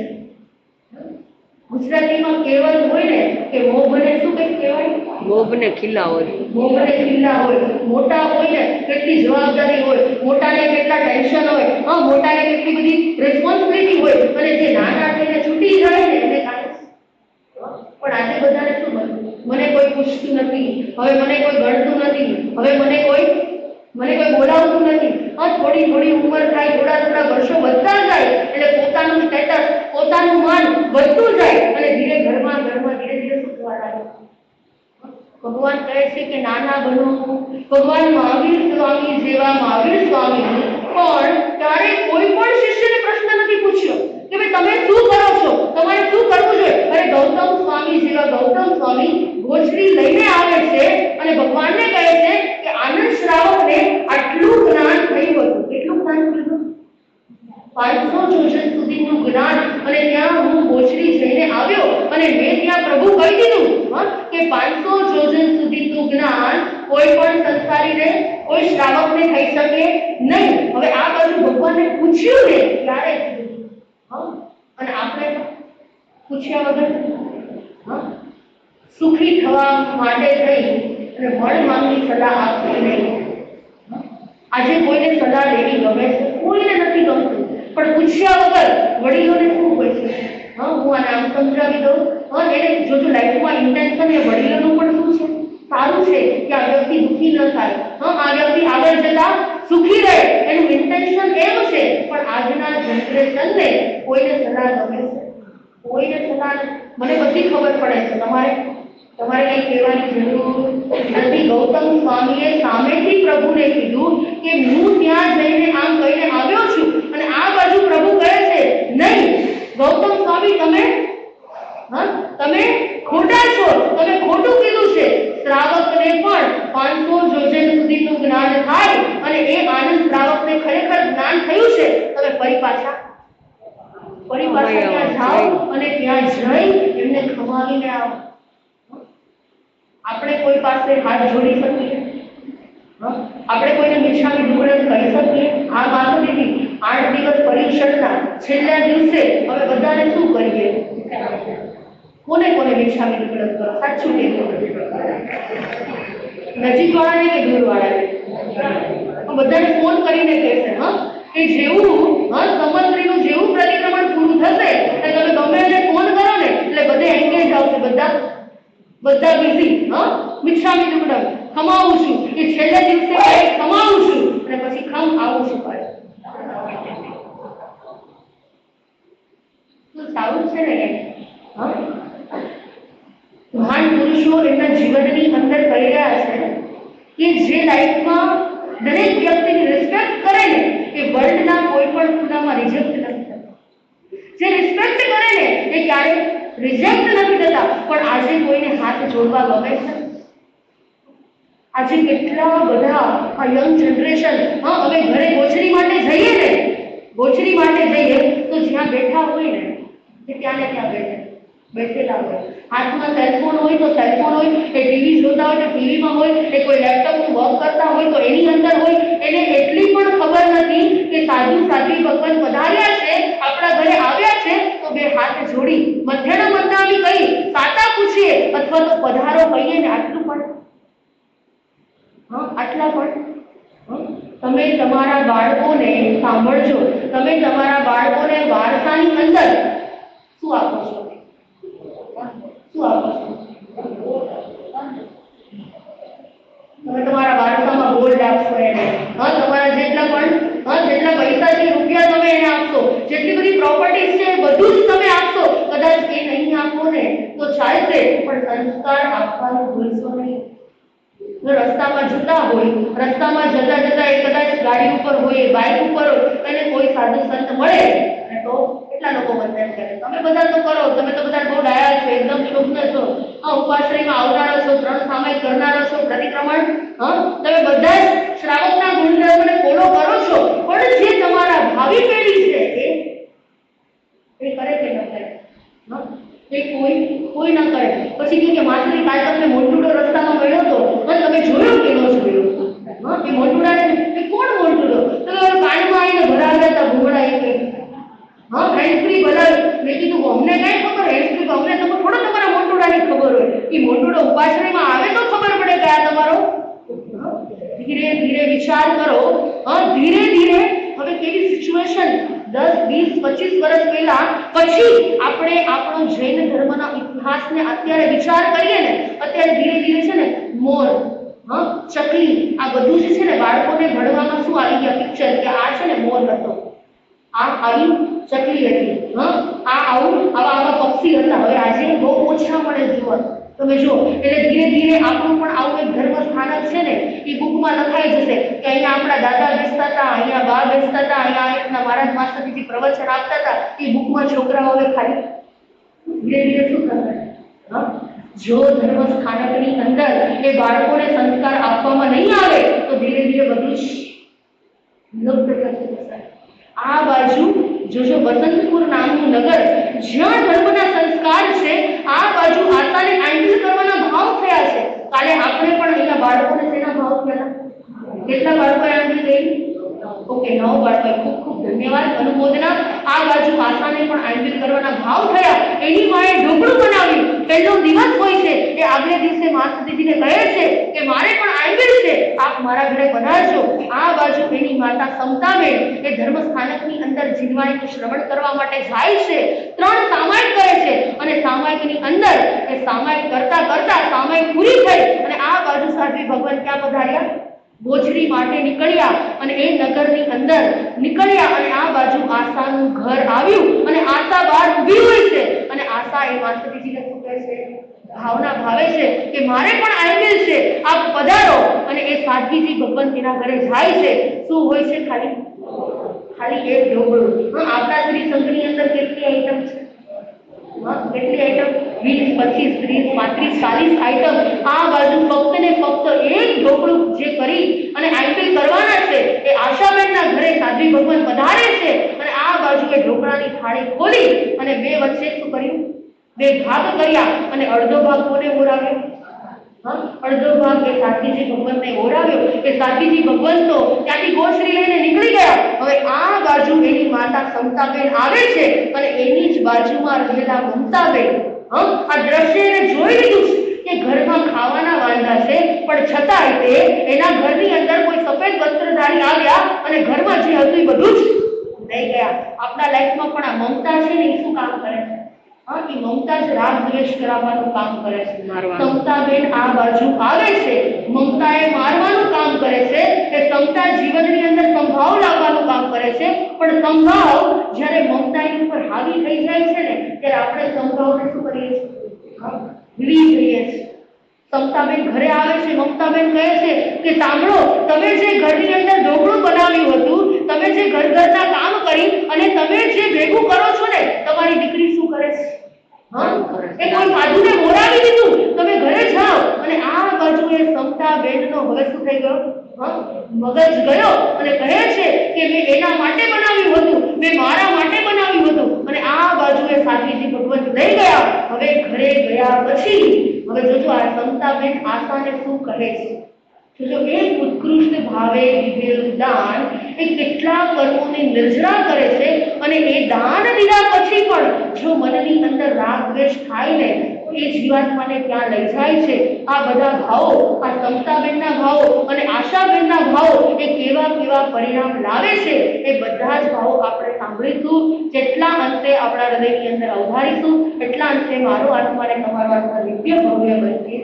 ગુજરાતીમાં કહેવત હોય ને કે મોભને શું કંઈક કહેવાય? મોભને ખીલા હોય. મોભને ખીલા હોય. મોટા હોય ને કેટલી જવાબદારી હોય, મોટાને કેટલા ટેન્શન હોય, મોટાને કેટલી બધી રિસ્પોન્સિબિલિટી હોય, અને જે નાના છે એને છૂટી જાય ને એને કાંઈ. પણ આજે બધાને શું બન્યું? મને કોઈ પૂછતું નથી, હવે મને કોઈ ગણતું નથી, હવે મને કોઈ બોલાવતું નથી. થોડી થોડી ઉંમર થાય, થોડા વર્ષો વધતા જાય એટલે પોતાનું સ્ટેટસ, પોતાનું માન વધતું જાય અને ઘરમાં ધીરે ધીરે શું થવા લાગે? ભગવાન કહે છે કે નાના બનો. ભગવાન મહાવીર સ્વામી જેવા મહાવીર સ્વામી પણ ક્યારેય કોઈ પણ શિષ્યને પ્રશ્ન નથી પૂછ્યો કે ભાઈ તમે શું કરો છો, તમારે શું કરવું જોઈએ. અરે ગૌતમ સ્વામી જેવા ગૌતમ સ્વામી ગોચરી લઈને આવે છે અને ભગવાનને કહે છે કે આનંદ શ્રાવકને આટલું જ્ઞાન થયું હતું. કેટલું જ્ઞાન થયું? 500 યોજન સુધીનું જ્ઞાન. અને ત્યાં હું ગોચરી જઈને આવ્યો અને મેં ત્યાં પ્રભુ કહી દીધું કે 500 યોજન સુધીનું જ્ઞાન કોઈ પણ સંસારીને, કોઈ શ્રાવકને થઈ શકે નહીં. હવે આ બાજુ ભગવાનને પૂછ્યું ને ત્યારે અને આપણે પૂછ્યા વગર સુખી થવા માટે થઈ અને મન માંગની સલાહ આપવી નહીં. આજે કોઈને સલાહ લેવી ગમે છે? કોઈને નથી ગમતું. પણ પૂછ્યા વગર વડીલોને શું હોય છે? હું આને આમ સમજાવી દઉં. એને જોજો લાઈફમાં ઇન્ટેન્શન એ વડીલોનું પણ શું છે? સારું છે કે આ વ્યક્તિ દુઃખી ન થાય, આ વ્યક્તિ આગળ જતા સુખી રહે, એનું ઇન્ટેન્શન એવું છે. પણ આજના જનરેશનને કોઈને સલાહ ગમે છે? કોઈને સલાહ મને બધી ખબર પડે છે, તમારે કઈ કહેવાની જરૂર નથી. ગૌતમ સ્વામીએ સામેથી પ્રભુને કીધું કે હું ત્યાં જઈને આમ કહીને આવ્યો છું અને આ બાજુ પ્રભુ કહે છે નહીં ગૌતમ સ્વામી તમે ખોટા છો, તમે ખોટું કીધું છે. શ્રાવકને પણ 500 યોજન સુધીનું જ્ઞાન થાય અને એ આનંદ શ્રાવકને ખરેખર જ્ઞાન થયું છે. તમે ફરી પાછા ત્યાં જાઓ અને ત્યાં જઈ એમને ખમાવીને આવો. આપણે કોઈ પાસે હાથ જોડી શકીએ? આપણે કોઈને મિચ્છામી દુક્કડમ કહી શકીએ? આ વાત નથી. 8 દિવસ પરીક્ષણના છેલ્લા દિવસે હવે બધાને શું કરીએ? કોને મિચ્છામી દુક્કડમ કરો? સાચું કહેજો. નજીક વાળાને કે દૂર વાળાને? બધાને ફોન કરીને કહેશે કે જેવું સમુદ્રીનું જેવું પરિક્રમણ પૂરું થશે એટલે તમે ગમે એને ફોન કરો ને એટલે બધે એન્ગેજ આવશે. બધા બિઝી. મિચ્છામી દુક્કડમ ખમાવું છું કે છેલ્લે દિવસે ખમાવું છું અને પછી આવું છું પાછું. તો સારું છે ને? મહાન પુરુષો એમના જીવનની અંદર કહી રહ્યા છે કે જે લાઈફમાં દરેક વ્યક્તિની રિસ્પેક્ટ કરે ને એ વર્લ્ડના કોઈ પણ ખૂણામાં રિજેક્ટ નથી થતા. જે રિસ્પેક્ટ કરે ને એ ક્યારેય રિજેક્ટ નથી થતા. પણ આજે કોઈને હાથ જોડવા ગમે છે? આજે કેટલા બધા આ યંગ જનરેશન હવે ઘરે ગોચરી માટે જઈએ તો જ્યાં બેઠા હોય ને કે ત્યાં બેઠેલા હોય. હાથમાં સેલફોન હોય તો સેલફોન હોય, એ ટીવી જોતા હોય તો ટીવીમાં હોય, એ કોઈ લેપટોપનું વર્ક કરતા હોય તો એની અંદર હોય. એને એટલી પણ ખબર નથી કે સાધુ સાધ્વી ભગવાન પધાર્યા છે, આપણા ઘરે આવ્યા છે તો બે હાથ જોડી મધ્યના મંદાવી કહી સાતા પૂછીએ અથવા તો પધારો કહીએ ને આટલું પણ આટલા પણ તમે તમારા બાળકોને સાંભળજો. તમે તમારા બાળકોને વાર્તાની અંદર શું આપો છો? તમે તમારા વાર્તામાં ગોલ્ડ આપશો એને, તમારા જેટલા પૈસા છે, રૂપિયા તમે એને આપશો, જેટલી બધી પ્રોપર્ટીઝ છે બધું જ તમે આપશો. કદાચ એ નહીં આપો ને તો ચાલશે, પણ સંસ્કાર આપવાનું ભૂલશો નહીં. જો રસ્તામાં જતા એ કદાચ ગાડી ઉપર હોય, બાઇક ઉપર હોય, એને કોઈ સાધુ સંત મળે તો કેટલા લોકો વંદન કરે. તમે બધા તો કરો, તમે તો બધા બહુ ડાયા છો, એકદમ શુભ્ર છો, ઉપાશ્રયમાં આવનારા છો, 3 સામાયિક કરનારા છો, પ્રતિક્રમણ તમે બધા જ શ્રાવકના ગુણધર્મને ફોલો કરો છો. પણ જે તમારા ભાવિ પેઢી છે એ કરે કે ન કરે? એ કોઈ ન કરે. પછી કે માછલી કાલ તમને મોટું રસ્તામાં મળ્યો તો તમે જોયો કે ન જોયો? હા, એ મોટુડાને એ કોણ મોટુડો? તો કાનમાં આવીને ભરાવ્યા હતા ભૂમડા એ કે હા હેન્ડ ફ્રી ભરાવ્યું. મેં કીધું અમને કઈ ખબર હેન્ડ ફ્રી અમને તો થોડો તમારા મોટુડાની ખબર હોય. એ મોટુડો ઉપાશ્રયમાં આવે તો ખબર પડે કે આ તમારો. ધીરે ધીરે વિચાર કરો. ધીરે ધીરે હવે કેવી સિચ્યુએશન 10 20 25 વર્ષ પહેલા પછી આપણે આપણો જૈન ધર્મના ઇતિહાસને અત્યારે વિચાર કરીએ ને અત્યારે ધીરે ધીરે છે ને મોર ચકલી આ બધું જે છે ને બાળકોને ભણવામાં શું આવી ગયા પિક્ચર કે આ છે ને મોર હતો, આ આવી ચકલી હતી, આવા પક્ષી હતા. હવે આજે બહુ ઓછા મળે જોવા. તમે જો એટલે ધીરે ધીરે આપણું પણ આવું એક ધર્મ સ્થાનક છે ને એ બુકમાં લખાઈ જશે કે અહીંયા આપણા દાદા બેસતા હતા, અહીંયા બા બેસતા હતા, અહીંયા એકના મહારાજ માસ્ટરજી પ્રવચન આપતા હતા. એ બુકમાં છોકરાઓ હવે ખાલી ધીરે ધીરે શું કરશે? જો ધર્મ સ્થાનકની અંદર એ બાળકોને સંસ્કાર આપવામાં નહીં આવે તો ધીરે ધીરે બધું જ લુપ્ત થતું જશે. આ બાજુ જોજો વસંતપુર નામનું નગર જ્યાં ધર્મના સંસ્કાર છે આ બાજુ આતાને આંગલ કરવાના ભાવ થયા છે. કાલે આપણે પણ અહીંયા બાળકોને તેના ભાવ થયા. કેટલા બાળકોએ આંગલ કરી? ઓકે 9 બાળકો. ખૂબ ખૂબ ધન્યવાદ, અનુમોદના. આ બાજુ આસાને પણ આંગલ કરવાના ભાવ થયા. એની માએ ઢોકળું બનાવ્યું. પહેલો દિવસ હોય છે એ આગલે દિવસે માતાજીને કહે છે કે મારે પણ આંગલ છે, આપ મારા ઘરે પધારજો. આ બાજુ એની માતા સમતાબેન એ ધર્મ સ્થાનકની અંદર જીનવાણીનું શ્રવણ કરવા માટે જાય છે. 3 સામાયિક કરે છે અને સામાયિકની અંદર એ સામાયિક કરતા કરતા સામાયિક પૂરી થઈ અને આ બાજુ સાધ્વી ભગવાન ક્યાં પધાર્યા? બોજરી માટે નીકળ્યા અને એ નગરની અંદર નીકળ્યા અને આ બાજુ આશાનું ઘર આવ્યું અને આશા બહાર ઊભી હોય છે અને આશા એ માતાજીને શું કહે છે? ભાવના ભાવે છે કે મારે પણ આંગલ છે, આપ પધારો. અને એ સાધ્વીજી ભગવાન તેના ઘરે જાય છે. શું હોય છે? ખાલી એક ઢોકળું. આપણા શ્રી સંઘની અંદર કેટલી આઈટમ છે? કેટલી આઈટમ? 20 25 30 35 40 આઈટમ. આ બાજુ ફક્ત ને ફક્ત એક ઢોકળું જે કરી અને આંગલ કરવાના છે એ આશાબેનના ઘરે સાધ્વી ભગવાન પધારે છે અને આ બાજુ એ ઢોકળાની થાળી ખોલી અને બે વચ્ચે શું કર્યું? 2 ભાગ કર્યા અને અડધો ભાગ કોને ઓરાવ્યો? અડધો ભાગ એ સાધ્વીજી ભગવાનને ઓરાવ્યો. એ સાધ્વીજી ભગવાન તો ત્યાંથી ગોશ્રી લઈને નીકળી ગયા. હવે આ બાજુ એની માતા સમતાબેન આવે છે અને એની જ બાજુમાં રહેલા મમતાબેન આ દ્રશ્યને જોઈ લીધું કે ઘરમાં ખાવાના વાંધા છે પણ છતાંય તે એના ઘરની અંદર કોઈ સફેદ વસ્ત્રધારી આવ્યા અને ઘરમાં જે હતું એ બધું જ લઈ ગયા. આપણા લાઈફમાં પણ આ મમતા છે ને એ શું કામ કરે છે? એ મમતા જ રાગ દ્વેષ કરાવવાનું કામ કરે છે. સમતાબેન આ બાજુ આવે છે, મમતાએ મારવાનું કામ કરે છે. એ સમતા જીવનની અંદર સંભાવ લાવવાનું કામ કરે છે પણ સંભાવ જ્યારે મમતાની ઉપર હાવી થઈ જાય છે ને ત્યારે આપણે સંભાવને શું કરીએ છીએ? ભૂલી જઈએ છીએ. સમતાબેન ઘરે આવે છે. મમતાબેન કહે છે કે સાંભળો, તમે જે ઘરની અંદર ઢોકળું બનાવ્યું હતું, તમે જે ઘરના કામ કરી અને તમે જે ભેગું કરો છો ને તમારી દીકરી શું કરે છે? એ કોઈ સાધુને મોરાવી દીધું. તમે ઘરે જાઓ અને આ બાજુ એ સમતાબેનનો હવે શું થઈ ગયો? મગજ ગયો અને કહે છે કે મેં એના માટે બનાવ્યું હતું, મેં મારા માટે બનાવ્યું હતું. અને આ બાજુ એ સાધ્વીજી ભગવાન લઈ ગયા. હવે ઘરે ગયા પછી હવે જોજો આ સમતાબેન આશાને શું કહે છે? જોજો એક ઉત્કૃષ્ટ ભાવે દીધેલું દાન એ કેટલા કર્મોને નિર્જરા કરે છે અને એ દાન દીધા પછી પણ જો મનની અંદર રાગ દ્વેષ થાય ને તો એ જીવાત્માને ત્યાં લઈ જાય છે. આ બધા ભાવો, આ સમતાબેનના ભાવો અને આશાબેનના ભાવો એ કેવા કેવા પરિણામ લાવે છે એ બધા જ ભાવો આપણે સાંભળીશું. જેટલા અંતે આપણા હૃદયની અંદર અવધારીશું એટલા અંતે મારો આત્મા અને તમારો આત્મા દિવ્ય ભવ્ય બનશે.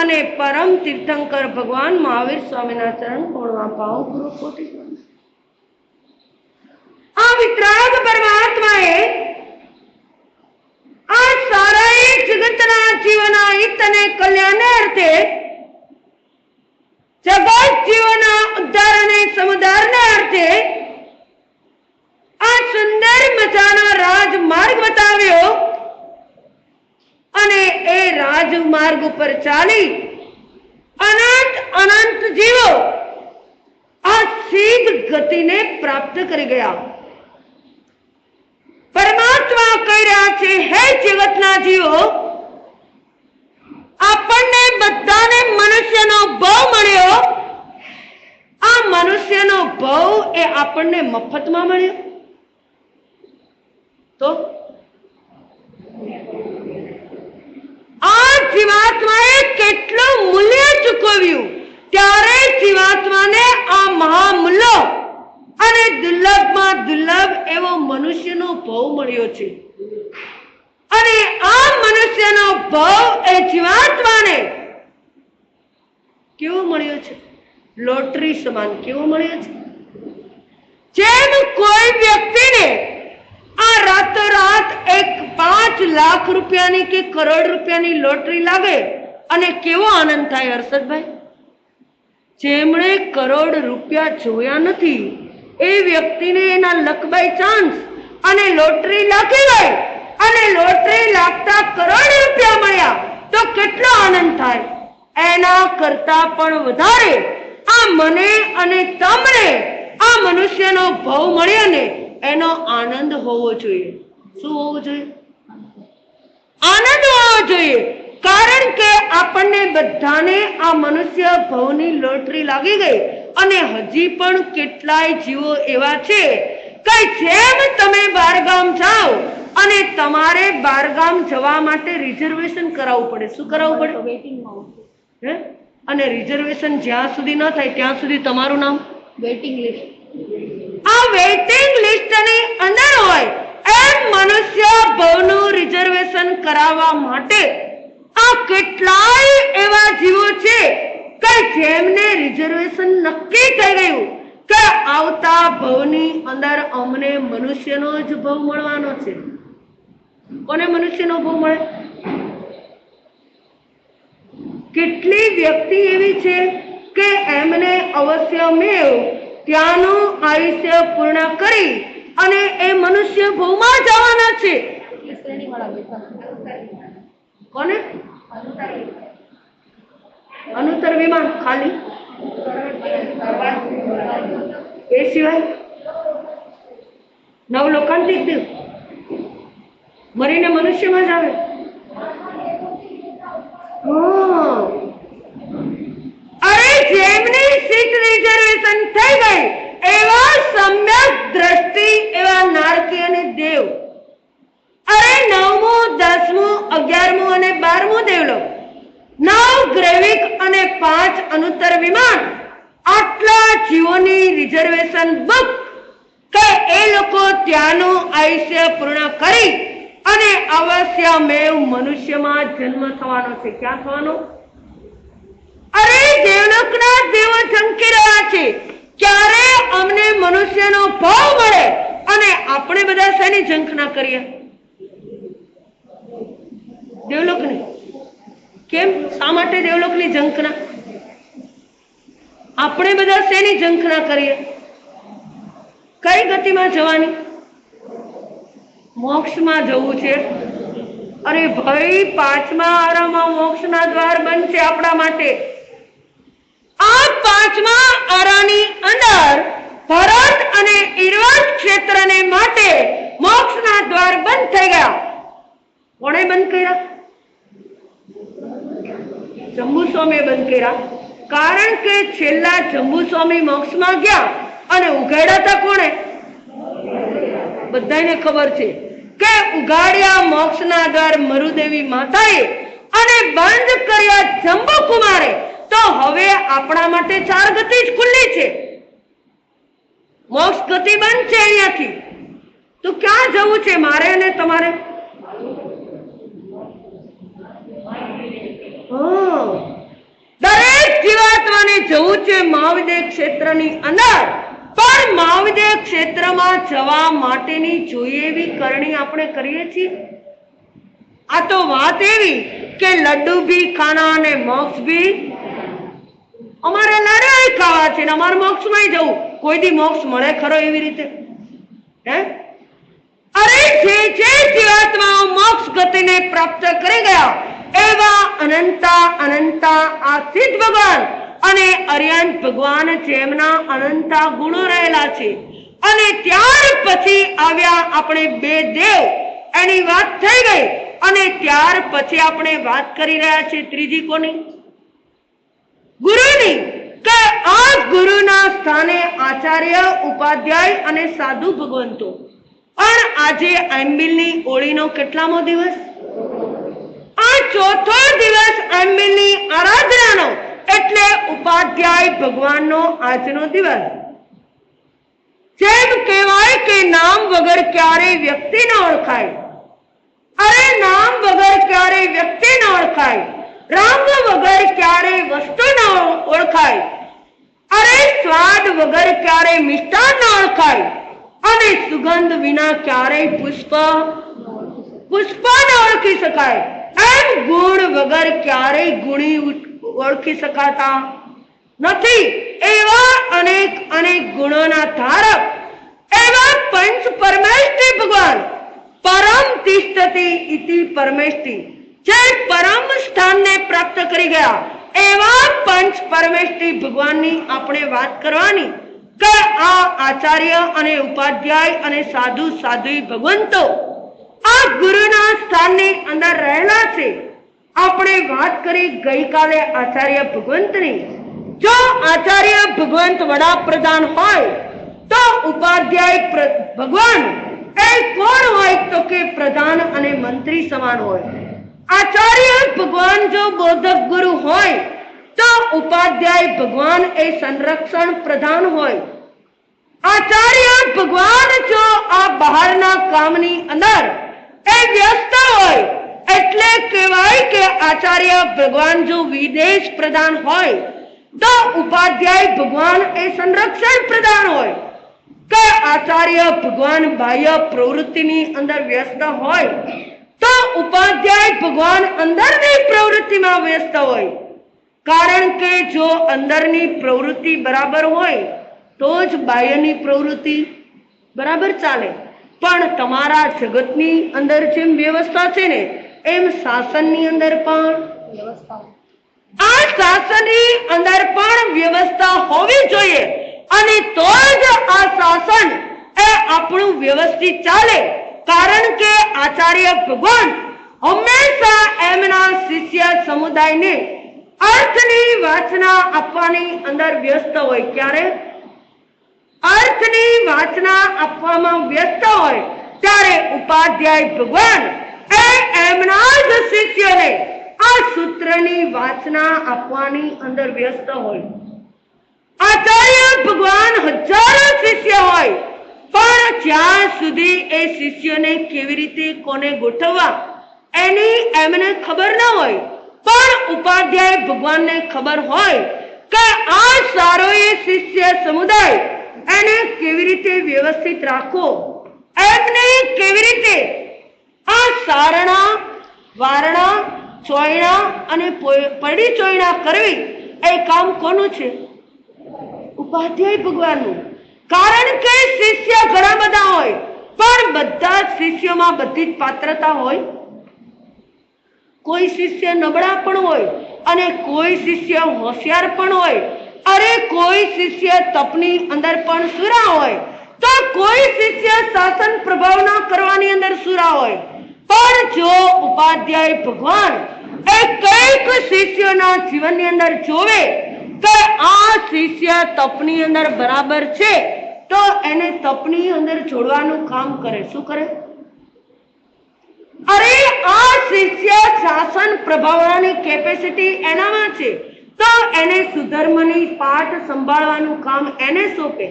અને પરમ તીર્થંકર ભગવાન મહાવીર સ્વામીના ચરણ કોણમાં પાવ પૂરો કોટી પ્રણામ. આ વિતરાગ પરમાત્માએ આ સારા જગતના જીવના હિત અને કલ્યાણ અર્થે જગત જીવના ઉદ્ધાર અને સમુદ્ધારને અર્થે આ સુંદર મજાનો રાજમાર્ગ બતાવ્યો અને એ રાજમાર્ગ ઉપર ચાલી અનંત અનંત જીવો આ સીધ ગતિને પ્રાપ્ત કરી ગયા. પરમાત્મા કહી રહ્યા છે, હે જગતના જીવો, આપણને બધાને મનુષ્યનો ભાવ મળ્યો. આ મનુષ્યનો ભાવ એ આપણને મફતમાં મળ્યો. તો આ જીવાત્માએ કેટલું મૂલ્ય ચૂકવ્યું ત્યારે જીવાત્માને આ મહામૂલ્ય અને દુર્લભમાં દુર્લભ એવો મનુષ્યનો ભાવ મળ્યો છે. અને આ મનુષ્યનો ભાવ એ જીવાત્માને કેવો મળ્યો છે? લોટરી સમાન કેવો મળ્યો છે? જેમ કોઈ વ્યક્તિને આ રાતોરાત એક 5 લાખ રૂપિયાની કે કરોડ રૂપિયાની લોટરી લાગે અને કેવો આનંદ થાય હર્ષદભાઈ? જેમણે કરોડ રૂપિયા જોયા નથી એ વ્યક્તિને એના લક બાય ચાન્સ અને લોટરી લાગી ગઈ અને લોટરી લાગતા કરોડ રૂપિયા મળ્યા તો કેટલો આનંદ થાય? એના કરતા પણ વધારે આ મને અને તમને આ મનુષ્યનો ભાવ મળ્યો ને એનો આનંદ હોવો જોઈએ. શું હોવું જોઈએ? આનંદ હોવો જોઈએ. કારણ કે આપણને બધાને આ મનુષ્ય ભાવની લોટરી લાગી ગઈ અને હજી પણ કેટલાય જીવો એવા છે કે જેમ તમે બહારગામ જાઓ અને તમારે બહારગામ જવા માટે રિઝર્વેશન કરાવવું પડે. શું કરાવવું પડે? વેટિંગમાં. અને રિઝર્વેશન જ્યાં સુધી ન થાય ત્યાં સુધી તમારું નામ વેટિંગ લિસ્ટ. આ વેટિંગ લિસ્ટની અંદર હોય એમ મનુષ્ય ભાવનું રિઝર્વેશન કરાવવા માટે આ કેટલાય એવા જીવો છે કે જેમને રિઝર્વેશન નક્કી થઈ ગયું કે આવતા ભવની અંદર અમને મનુષ્યનો જ ભવ મળવાનો છે. કોને મનુષ્યનો ભવ મળે? કેટલી વ્યક્તિ એવી છે કે એમને અવશ્યમેવ ત્યાંનું આયુષ્ય પૂર્ણ કરી અને એ મનુષ્ય ભવમાં જવાના છે. કોને? અનુત્તર વિમાન ખાલી એ સિવાય નવલોકાંતિક દેવ મરીને મનુષ્યમાં જ આવે. અરે જેમની સીટ રિઝર્વેશન થઈ ગઈ એવા સમ્યક દ્રષ્ટિ એવા નારકી અને દેવ. અરે 9મું 10મું 11મું અને 12મું દેવલોક, 9 ગ્રેવિક અને 5 અનુત્તર વિમાન, આટલા જીવોની રિઝર્વેશન બુક કે એ લોકો ત્યાંનું આયુષ્ય પૂર્ણ કરી અને અવશ્યમેવ મનુષ્યમાં જન્મ થવાનો છે. ક્યાં થવાનો? અરે દેવલોકના દેવો ઝંકી રહ્યા છે ક્યારે અમને મનુષ્યનો ભાવ મળે અને આપણે બધા શેની ઝંખના કરીએ? દેવલોકની. કેમ? શા માટે દેવલોકની ઝંખના? આપણે બધા શેની ઝંખના કરીએ? કઈ ગતિમાં જવાની? મોક્ષમાં જવું છે. અરે ભાઈ, 5મા આરામાં મોક્ષના દ્વાર બનશે આપણા માટે. આ 5મા આરાની અંદર ભરત અને ઈર્વશ ક્ષેત્રને માટે મોક્ષના દ્વાર બંધ થઈ ગયા. કોણે બંધ કર્યા? જંબુસ્વામીએ બંધ કર્યા. કારણ કે છેલ્લા જંબુસ્વામી મોક્ષમાં ગયા અને ઉઘાડ્યા હતા કોણે? બધાને ખબર છે કે ઉઘાડ્યા મોક્ષના દ્વાર મરુદેવી માતાએ અને બંધ કર્યા જંબુકુમારે. તો હવે આપણા માટે 4 ગતિ જ ખુલ્લી છે. મોક્ષ ગતિ બંધ છે અહીંયાથી. તો ક્યાં જવું છે મારે અને તમારે? જવું છે મહાવિદ્ય ક્ષેત્રની અંદર, પણ મહાવિદ્ય ક્ષેત્રમાં જવા માટેની જોઈએ એવી કરણી આપણે કરીએ છીએ? આ તો વાત એવી કે લડ્ડુ ભી ખાના અને મોક્ષ ભી, અમારે લડાઈ ખાવા છે ને અમારે મોક્ષમાં જવું. કોઈ દી મોક્ષ મળે ખરો એવી રીતે? હે? અરે જે જીવાત્માઓ મોક્ષ ગતિને પ્રાપ્ત કરી ગયા એવા અનંતા આ સિદ્ધ ભગવાન અને અરિયંત ભગવાન જેમના અનંતા ગુણો રહેલા છે. અને ત્યાર પછી આવ્યા આપણે બે દેવ, એની વાત થઈ ગઈ. અને ત્યાર પછી આપણે વાત કરી રહ્યા છીએ ત્રીજી કોની? ગુરુની. કે આ ગુરુના સ્થાને આચાર્ય, ઉપાધ્યાય અને સાધુ ભગવંતો. પણ આજે આંબિલની ઓળીનો કેટલામો દિવસ? આ ચોથો દિવસ આંબિલની આરાધનાનો, એટલે ઉપાધ્યાય ભગવાનનો આજનો દિવસ. જેમ કહેવાય કે નામ વગર ક્યારેય વ્યક્તિ ન ઓળખાય. અરે નામ વગર ક્યારેય વ્યક્તિ ન ઓળખાય, રંગ વગર ક્યારેય વસ્તુ ન ઓળખાય, અરે સ્વાદ વગર ક્યારેય મિષ્ટાન ન ઓળખાય, અને સુગંધ વિના ક્યારેય પુષ્પ ન ઓળખી શકાય. એમ ગુણ વગર ક્યારેય ગુણી ઓળખી શકાતા નથી. એવા અનેક ગુણોના ધારક એવા પંચ પરમેષ્ઠી ભગવાન, પરમ તિષ્ઠતિ ઇતિ પરમેષ્ઠી, જે પરમ સ્થાનને પ્રાપ્ત કરી ગયા એવા પંચ પરમેષ્ઠી ભગવાનની આપણે વાત કરવાની. કે આ આચાર્ય અને ઉપાધ્યાય અને સાધુ ભગવંતો આ ગુરુના સ્થાનની અંદર રહેલા છે. આપણે વાત કરી ગઈકાલે આચાર્ય ભગવંતની. જો આચાર્ય ભગવંત વડાપ્રધાન હોય તો ઉપાધ્યાય ભગવાન એ કોણ હોય? તો કે પ્રધાન અને મંત્રી સમાન હોય. આચાર્ય ભગવાન જો બોધક ગુરુ હોય તો ઉપાધ્યાય ભગવાન એ સંરક્ષણ પ્રધાન હોય. આચાર્ય ભગવાન જો આ બહારના કામની અંદર એ વ્યસ્ત હોય, એટલે કહેવાય કે આચાર્ય ભગવાન જો વિદેશ પ્રધાન હોય તો ઉપાધ્યાય ભગવાન એ સંરક્ષણ પ્રધાન હોય. કે આચાર્ય ભગવાન બાહ્ય પ્રવૃત્તિની અંદર વ્યસ્ત હોય તો ઉપાધ્યાય ભગવાન અંદરની પ્રવૃત્તિમાં વ્યસ્ત હોય. કારણ કે જો અંદરની પ્રવૃત્તિ બરાબર હોય તો જ બાહ્યની પ્રવૃત્તિ બરાબર ચાલે. પણ તમારા જગતની અંદર જેમ વ્યવસ્થા છે ને, એમ શાસનની અંદર પણ આ શાસનની અંદર પણ વ્યવસ્થા હોવી જોઈએ. અને તો જ આ શાસન એ આપણું વ્યવસ્થિત ચાલે. કારણ કે આચાર્ય ભગવાન હંમેશા એમના શિષ્ય સમુદાયને અર્થની વાચના આપવાની અંદર વ્યસ્ત હોય. ક્યારે અર્થની વાચના આપવામાં વ્યસ્ત હોય ત્યારે ઉપાધ્યાય ભગવાન એ એમના જ શિષ્યને આ સૂત્રની વાચના આપવાની અંદર વ્યસ્ત હોય. આચાર્ય ભગવાન હજારો શિષ્ય હોય, પણ જ્યાં સુધી એ શિષ્યોને કેવી રીતે કોને ગોઠવવા એની એમને ખબર ન હોય. પણ ઉપાધ્યાય ભગવાનને ખબર હોય કે આ સારો એ શિષ્ય સમુદાય એને કેવી રીતે વ્યવસ્થિત રાખવો, એમને કેવી રીતે આ સારણા, વારણા, ચોયણા અને પડી ચોયણા કરવી, એ કામ કોનું છે? ઉપાધ્યાય ભગવાનનું. કારણ કે શિષ્ય ઘણા બધા હોય, પણ બધા જ શિષ્યોમાં બધી જ પાત્રતા હોય. કોઈ શિષ્ય નબળા પણ હોય અને કોઈ શિષ્ય હોશિયાર પણ હોય. અરે કોઈ શિષ્ય તપની અંદર પણ સુરા હોય, તો કોઈ શિષ્ય શાસન પ્રભાવના કરવાની અંદર સુરા હોય. પણ જો ઉપાધ્યાય ભગવાન એ કઈક શિષ્યોના જીવનની અંદર જોવે કે આ શિષ્ય તપની અંદર બરાબર છે, તો એને તપની અંદર જોડવાનું કામ કરે. શું કરે? અરે આ શિષ્ય શાસન પ્રભાવવાની કેપેસિટી એનામાં છે, તો એને સુધર્મની પાઠ સંભાળવાનું કામ એને સોંપે.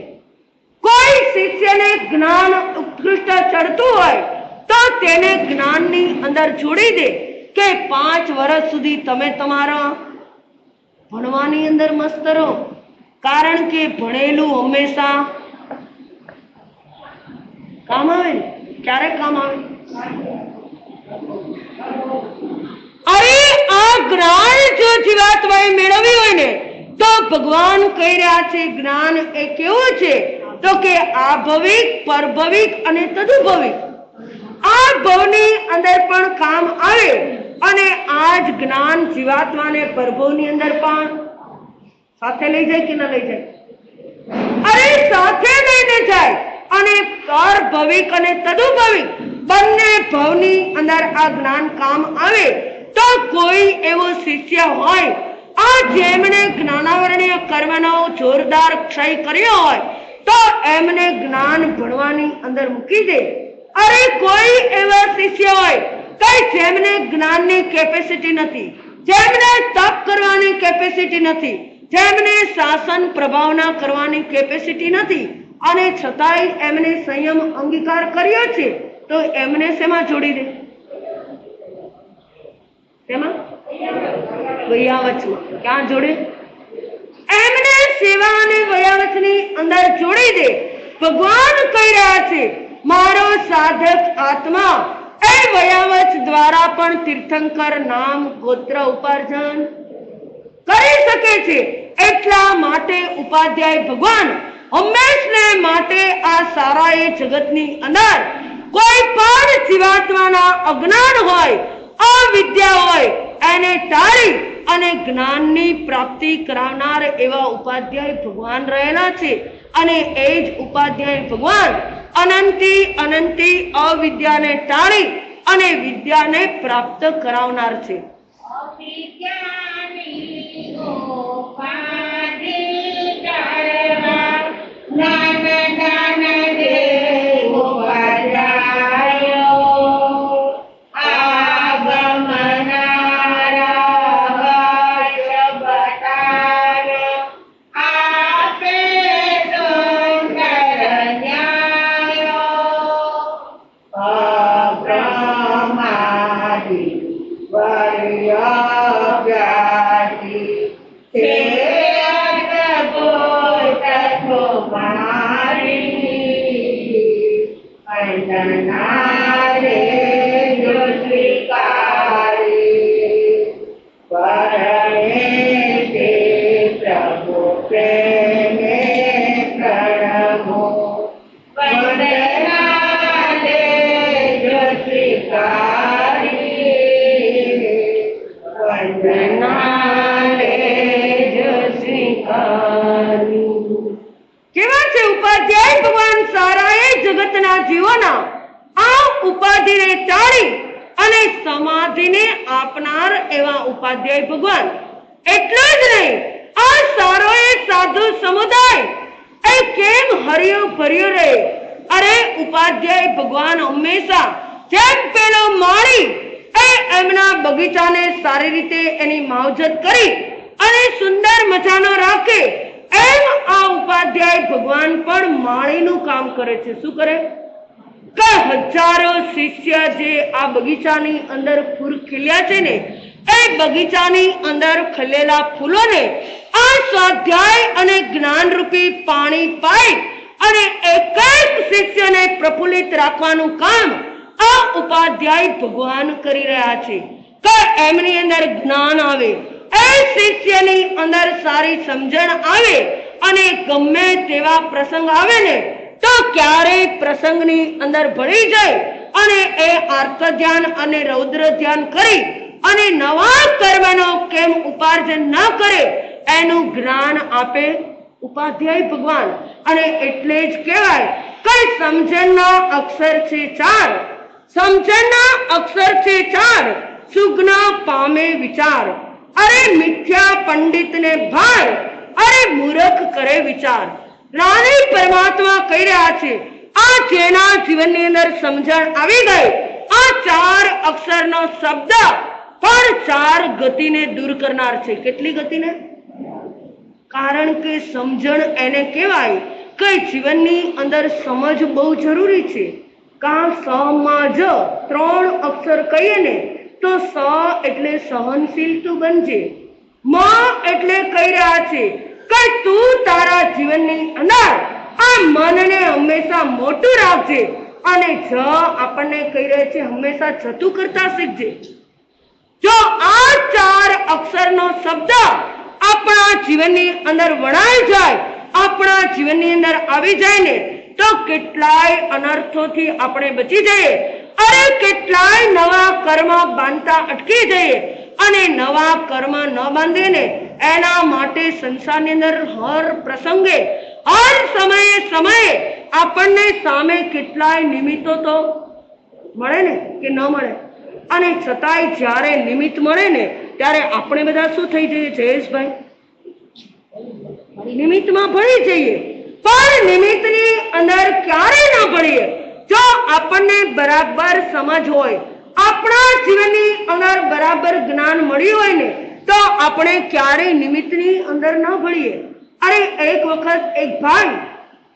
કોઈ શિષ્યને જ્ઞાન ઉત્કૃષ્ટ ચડતું હોય તો તેને જ્ઞાનની અંદર જોડી દે કે 5 વર્ષ સુધી તમે તમારા ભણવાની અંદર મસ્ત રહો, કારણ કે ભણેલું હંમેશા કામ આવે ને. ક્યારે કામ આવે? અરે આ જ્ઞાન જો જીવાત્માએ મેળવ્યું હોય ને તો ભગવાન કહી રહ્યા છે જ્ઞાન એ કેવું છે તો કે આભવિક, પરભવિક અને તદુભવિક. આ ભવની અંદર પણ કામ આવે અને આ જ જ્ઞાન જીવાત્માને પરભવની અંદર પણ સાથે લઈ જાય કે ન લઈ જાય? અરે સાથે લઈને જાય. અને પરભવિક અને તદુભવિક બંને ભવની અંદર આ જ્ઞાન કામ આવે તો કોઈ એવો શિષ્ય હોય આ જેમણે જ્ઞાનાવરણીય કર્મનો જોરદાર ક્ષય કર્યો હોય તો એમને જ્ઞાન ભણવાની અંદર મૂકી દે. અરે કોઈ એવા શિષ્ય હોય કે જેમને જ્ઞાનની કેપેસિટી નથી, જેમને તપ કરવાની કેપેસિટી નથી, જેમને શાસન પ્રભાવના કરવાની કેપેસિટી નથી અને છતાંય એમને સંયમ અંગીકાર કર્યો છે તો એમને શેમાં જોડી દે? શેમાં? વયાવચમાં. ક્યાં જોડે? એમને સેવા અને વયાવચની અંદર જોડી દે. ભગવાન કહી રહ્યા છે મારો સાધક આત્મા એ વયાવચ દ્વારા પણ તીર્થંકર નામ ગોત્ર ઉપાર્જન કરી શકે છે. એટલા માટે ઉપાધ્યાય ભગવાન હંમેશને માટે આ સારા એ જગતની અંદર કોઈ પણ જીવાત્માના અજ્ઞાન હોય, અવિદ્યા હોય એને ટાળી અને જ્ઞાનની પ્રાપ્તિ કરાવનાર એવા ઉપાધ્યાય ભગવાન રહેલા છે. અને એ જ ઉપાધ્યાય ભગવાન અનંતી અવિદ્યાને ટાળી અને વિદ્યાને પ્રાપ્ત કરાવનાર છે. કેવા છે ઉપાધ્યાય ભગવાન સારા એ જગતના જીવોના આ ઉપાધિને ટાળી અને સમાધિને આપનાર એવા ઉપાધ્યાય ભગવાન. એટલું જ નહીં, આ સારો એ સાધુ સમુદાય એ કેમ હરિયો ભર્યો રહે? અરે ઉપાધ્યાય ભગવાન હંમેશા જેમ પેલો માળી એ એમના બગીચાને સારી રીતે એની માવજત કરી અને સુંદર મજાનો રાખે એમ આ ઉપાધ્યાય ભગવાન પણ માળીનું કામ કરે છે. શું કરે? કે હજારો શિષ્ય જે આ બગીચાની અંદર ફૂલ ખીલ્યા છે ને એ બગીચાની અંદર ખલેલા ફૂલોને આ સ્વાધ્યાય અને જ્ઞાન રૂપી પાણી પાઈ અને એક એક શિષ્યને પ્રફુલ્લિત રાખવાનું કામ આ ઉપાધ્યાય ભગવાન કરી રહ્યા છે કે એમની અંદર જ્ઞાન આવે, એ શિષ્યની અંદર સારી સમજણ આવે અને ગમે તેવા પ્રસંગ આવે ને તો ક્યારેય પ્રસંગની અંદર ભળી જાય અને એ આર્ત ધ્યાન અને રૌદ્ર ધ્યાન કરી અને નવા કર્મનો કેમ ઉપાર્જન ન કરે એનું જ્ઞાન આપે ઉપાધ્યાય ભગવાન. અને એટલે જ કહેવાય કે સમજણના અક્ષર છે 4, સમજણના અક્ષર છે 4, સુગ્ન પામે વિચાર. અરે મિથ્યા પંડિતને ભાર, અરે મૂર્ખ કરે વિચાર. રાણી પરમાત્મા કહી રહ્યા છે આ જેના જીવનની અંદર સમજણ આવી ગઈ આ 4 અક્ષરનો શબ્દ પણ 4 ગતિને દૂર કરનાર છે. કેટલી ગતિને? કારણ કે સમજણ એને કહેવાય કે જીવનની અંદર સમજ બહુ જરૂરી છે. કા સમાં જ 3 અક્ષર કહીએ ને તો સ એટલે સહનશીલ તું બનજે, માં એટલે કહી રહ્યા છે કે તું તારા જીવનની અંદર આ મનને હંમેશા મોટું રાખજે, અને જ આપણને કહી રહ્યા છે હંમેશા જતું કરતા શીખજે. જો આ 4 અક્ષરનો શબ્દ આપણા જીવનની અંદર વણાઈ જાય, આપણા જીવનની અંદર આવી જાય ને, તો કેટલાય અનર્થોથી આપણે બચી જઈએ, અરે કેટલાય નવા કર્મ બાંધતા અટકી જઈએ, અને નવા કર્મ ન બાંધીને એના માટે સંસારની અંદર હર પ્રસંગે હર સમયે આપણને સામે કેટલાય નિમિત્તો તો મળે ને કે ન મળે, અને છતાંય જ્યારે નિમિત્ત મળે ને ત્યારે આપણે બધા શું થઈ જઈએ જયેશભાઈ? નિમિત્તમાં ભળી જઈએ. પણ નિમિત્તની અંદર ક્યારે ન ભળીએ? જો આપણને બરાબર સમજ હોય, આપણા જીવનની અંદર બરાબર જ્ઞાન મળ્યું હોય ને, તો આપણે ક્યારેય નિમિત્તની અંદર ન ભળીએ. અરે એક વખત એક ભાઈ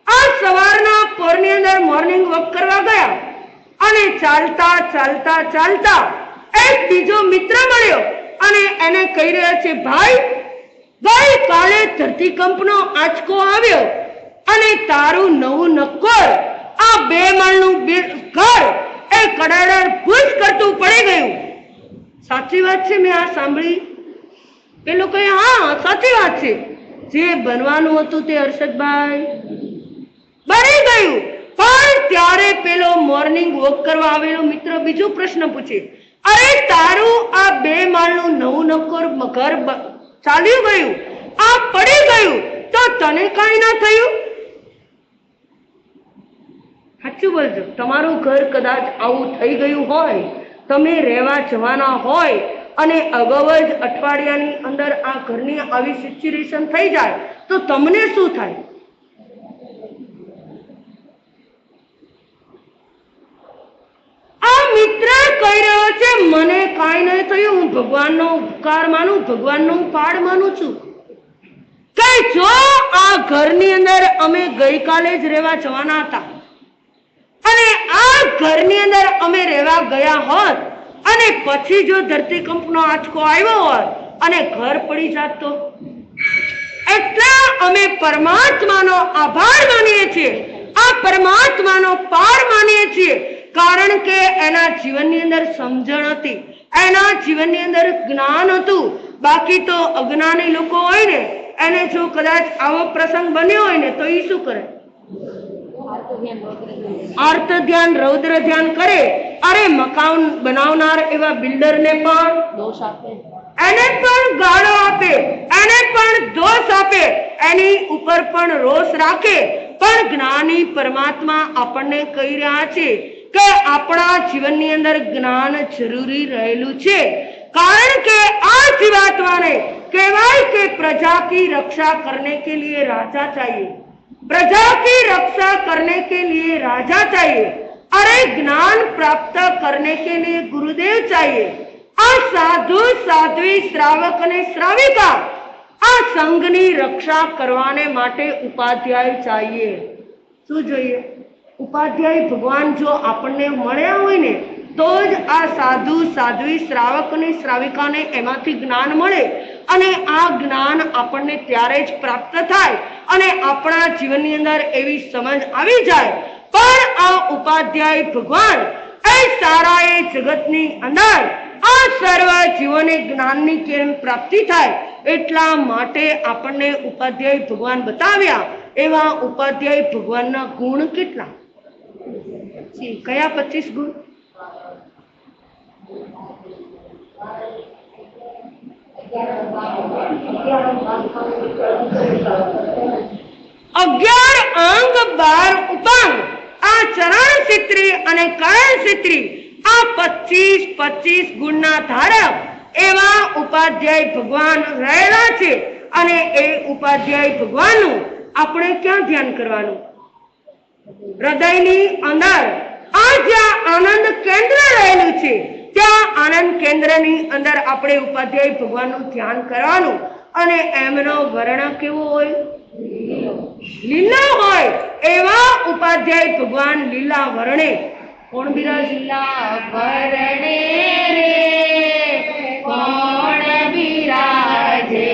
આ સવારના પોરની અંદર મોર્નિંગ વોક કરવા ગયા, અને ચાલતા ચાલતા ચાલતા એક બીજો મિત્ર મળ્યો, અને એને કહી રહ્યા છે, ભાઈ ગઈકાલે ધરતીકંપનો આંચકો આવ્યો અને તારું નવું નક્કોર આ 2 માળનું ઘર એ કડાડા ભૂસ કરતું પડી ગયું. સાચી વાત છે? મેં આ સાંભળી. પેલો કહે હા સાચી વાત છે. જે બનવાનું હતું તે હર્ષદભાઈ બની ગયું. પણ ત્યારે પેલો મોર્નિંગ વોક કરવા આવેલો મિત્ર બીજો પ્રશ્ન પૂછે, અરે તારું આ 2 માળનું નવું નક્કોર ઘર ચાલ્યું ગયું, આ પડી ગયું, તો તને કઈ ના થયું? સાચું બોલજો. તમારું ઘર કદાચ આવું થઈ ગયું હોય, તમે રહેવા જવાના હોય, અને અગાઉ જ અઠવાડિયાની અંદર આ ઘરની આવી સિચ્યુએશન થઈ જાય, તો તમને શું થાય? આ મિત્ર કહી રહ્યો છે મને કાંઈ નહીં થયું, હું ભગવાનનો ઉપકાર માનું, ભગવાનનો પાડ માનું છું. કે જો આ ઘરની અંદર અમે ગઈકાલે જ રહેવા જવાના હતા, અને આ ઘરની અંદર અમે રહેવા ગયા હોત, અને પછી જો ધરતીકંપનો આંચકો આવ્યો હોત અને ઘર પડી જાત તો? એટલા અમે પરમાત્માનો આભાર માનીએ છીએ, આ પરમાત્માનો પાર માનીએ છીએ, કારણ કે એના જીવનની અંદર સમજણ હતી, એના જીવનની અંદર જ્ઞાન હતું. બાકી તો અજ્ઞાની લોકો હોય ને, એને જો કદાચ આવો પ્રસંગ બન્યો હોય ને, તો એ શું કરે? આર્ત ધ્યાન રૌદ્ર ધ્યાન કરે. અરે મકાન બનાવનાર એવા બિલ્ડરને પણ દોષ આપે, એને પણ ગાળો આપે, એને પણ દોષ આપે, એની ઉપર પણ રોષ રાખે. પણ જ્ઞાની પરમાત્મા આપણને કહી રહ્યા છે કે આપણા જીવનની અંદર જ્ઞાન જરૂરી રહેલું છે, કારણ કે આ જીવાત્માને કહેવાય કે प्रजा की रक्षा करने के लिए राजा चाहिए, प्रजा की रक्षा करने के लिए राजा चाहिए, अरे ज्ञान प्राप्त करने के लिए गुरुदेव चाहिए। आ साधु साध्वी श्रावक ने श्राविका आ संघની રક્ષા કરવાને માટે ઉપાધ્યાય चाहिए। શું જોઈએ? ઉપાધ્યાય ભગવાન જો આપણને મળ્યા હોય ને તો જ આ સાધુ સાધ્વી શ્રાવક અને શ્રાવિકાને એમાંથી જ્ઞાન મળે અને આ જ્ઞાન આપણને ત્યારે જ પ્રાપ્ત થાય અને આપણા જીવનની અંદર એવી સમજ આવી જાય। પણ આ ઉપાધ્યાય ભગવાન એ સારા એ જગતની અંદર આ સર્વ જીવોને જ્ઞાનની કેમ પ્રાપ્તિ થાય એટલા માટે આપણને ઉપાધ્યાય ભગવાન બતાવ્યા। એવા ઉપાધ્યાય ભગવાનના ગુણ કેટલા? કયા 25 ગુણ? અગિયાર અંગ 12 ઉપાંગ આ ચરણ સિત્રી અને કરણ સિત્રી આ 25 ગુણના ધારક એવા ઉપાધ્યાય ભગવાન રહેલા છે। અને એ ઉપાધ્યાય ભગવાનનું આપણે ક્યાં ધ્યાન કરવાનું? હૃદયની અંદર આ જ્યાં આનંદ કેન્દ્ર રહેલું છે ત્યાં આનંદ કેન્દ્રની અંદર આપણે ઉપાધ્યાય ભગવાનનું ધ્યાન કરવાનું। અને એમનો વર્ણ કેવો હોય? લીલા હોય। એવા ઉપાધ્યાય ભગવાન લીલા વર્ણે કોણ બિરાજ? લીલા વર્ણે રે કોણ બિરાજે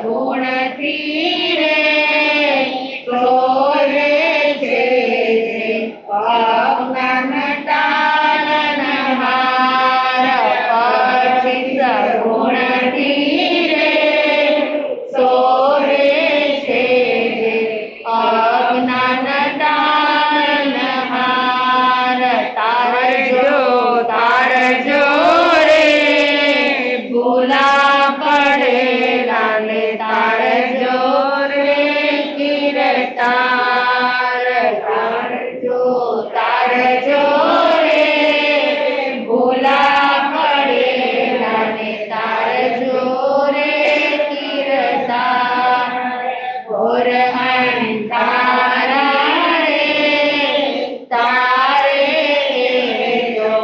ગુણથી રે શોભે છે અજ્ઞાન તારણહાર 25 ગુણથી રે શોભે છે અજ્ઞાન તારણહાર તારજો રે ભૂલા પડેલા ને તારજો રે કીર્તાર તારજો રે ભૂલા પડેલા ને તારજો રે કીર્તાર ઘોર અંધારા રે તારે જો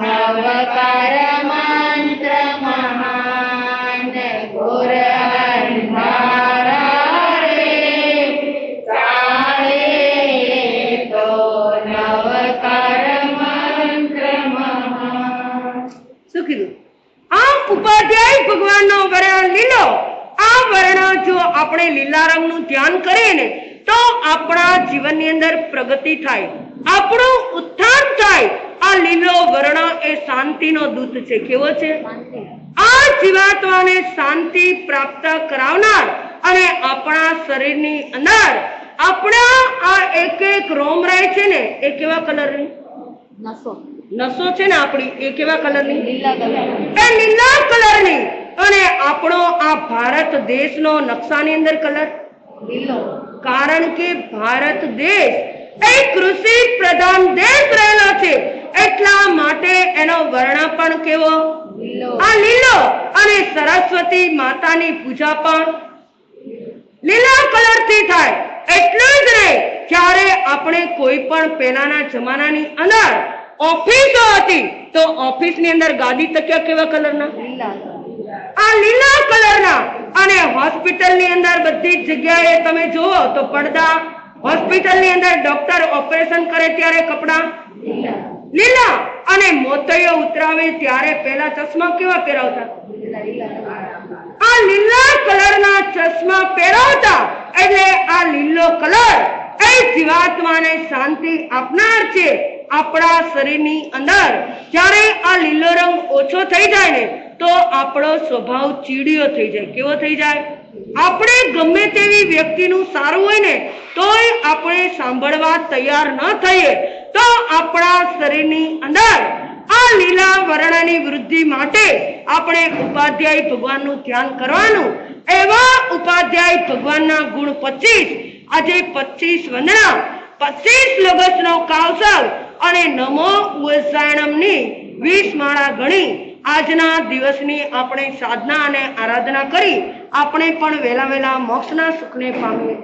નવકાર મંત્ર મહાન ઘોર અંધારા રે તારે તો નવકાર મંત્ર મહાન. શું કીધું? આ ઉપાધ્યાય ભગવાનનો વર્ણ લીલો. આ વર્ણ જો આપણે લીલા રંગનું ધ્યાન કરીએ ને તો આપણા જીવનની અંદર પ્રગતિ થાય, આપણું ઉત્થાન થાય. આ લીલો વર્ણ એ શાંતિનો દૂત છે. કેવો છે? આ જીવાત્માને શાંતિ પ્રાપ્ત કરાવનાર અને આપણા શરીરની અંદર આપણા આ એક એક રોમ રહે છે ને એ કેવા કલરની નસો છે ને આપણી એ કેવા કલરની? એ લીલા કલરની. અને આપણો આ ભારત દેશનો નકશાની અંદર કલર લીલો, કારણ કે ભારત દેશ એ કૃષિ પ્રધાન દેશ રહેલો છે એટલા માટે એનો વર્ણ પણ કેવો? આ લીલો. અને સરસ્વતી માતાની પૂજા પણ લીલા કલરથી થાય. એટલું જ નહીં, જ્યારે આપણે કોઈ પણ પહેલાના જમાનાની અંદર ઓફિસો હતી તો ઓફિસની અંદર ગાદી તકિયા કેવા કલરના? આ લીલા કલરના. અને હોસ્પિટલની અંદર બધી જ જગ્યાએ તમે જુઓ તો પડદા, હોસ્પિટલની અંદર ડોક્ટર ઓપરેશન કરે ત્યારે કપડા લીલા. અને મોતૈયો ઉતરાવે ત્યારે પહેલા ચશ્મા કેવા પહેરાવતા? આ લીલા કલરના ચશ્મા પહેરાવતા. એટલે આ લીલો કલર એ જીવાત્માને શાંતિ આપનાર છે. આપણા શરીરની અંદર જ્યારે આ લીલો રંગ ઓછો થઈ જાય ને તો આપણો સ્વભાવ ચીડિયો થઈ જાય. કેવો થઈ જાય? આપણે ગમે તેવી વ્યક્તિનું સારું હોય ને તોય આપણે સાંભળવા તૈયાર ન થઈએ. તો આપણા શરીરની અંદર આ લીલા વર્ણની વૃદ્ધિ માટે આપણે ઉપાધ્યાય ભગવાનનું ધ્યાન કરવાનું. એવા ઉપાધ્યાય ભગવાનના ગુણ 25. આજે 25 વંદના, 25 લોગસનો કાવસવ અને નમો ઉત્સાયણમની 20 માળા ગણી આજના દિવસની આપણે સાધના અને આરાધના કરી આપણે પણ વહેલા મોક્ષના સુખને પામીએ.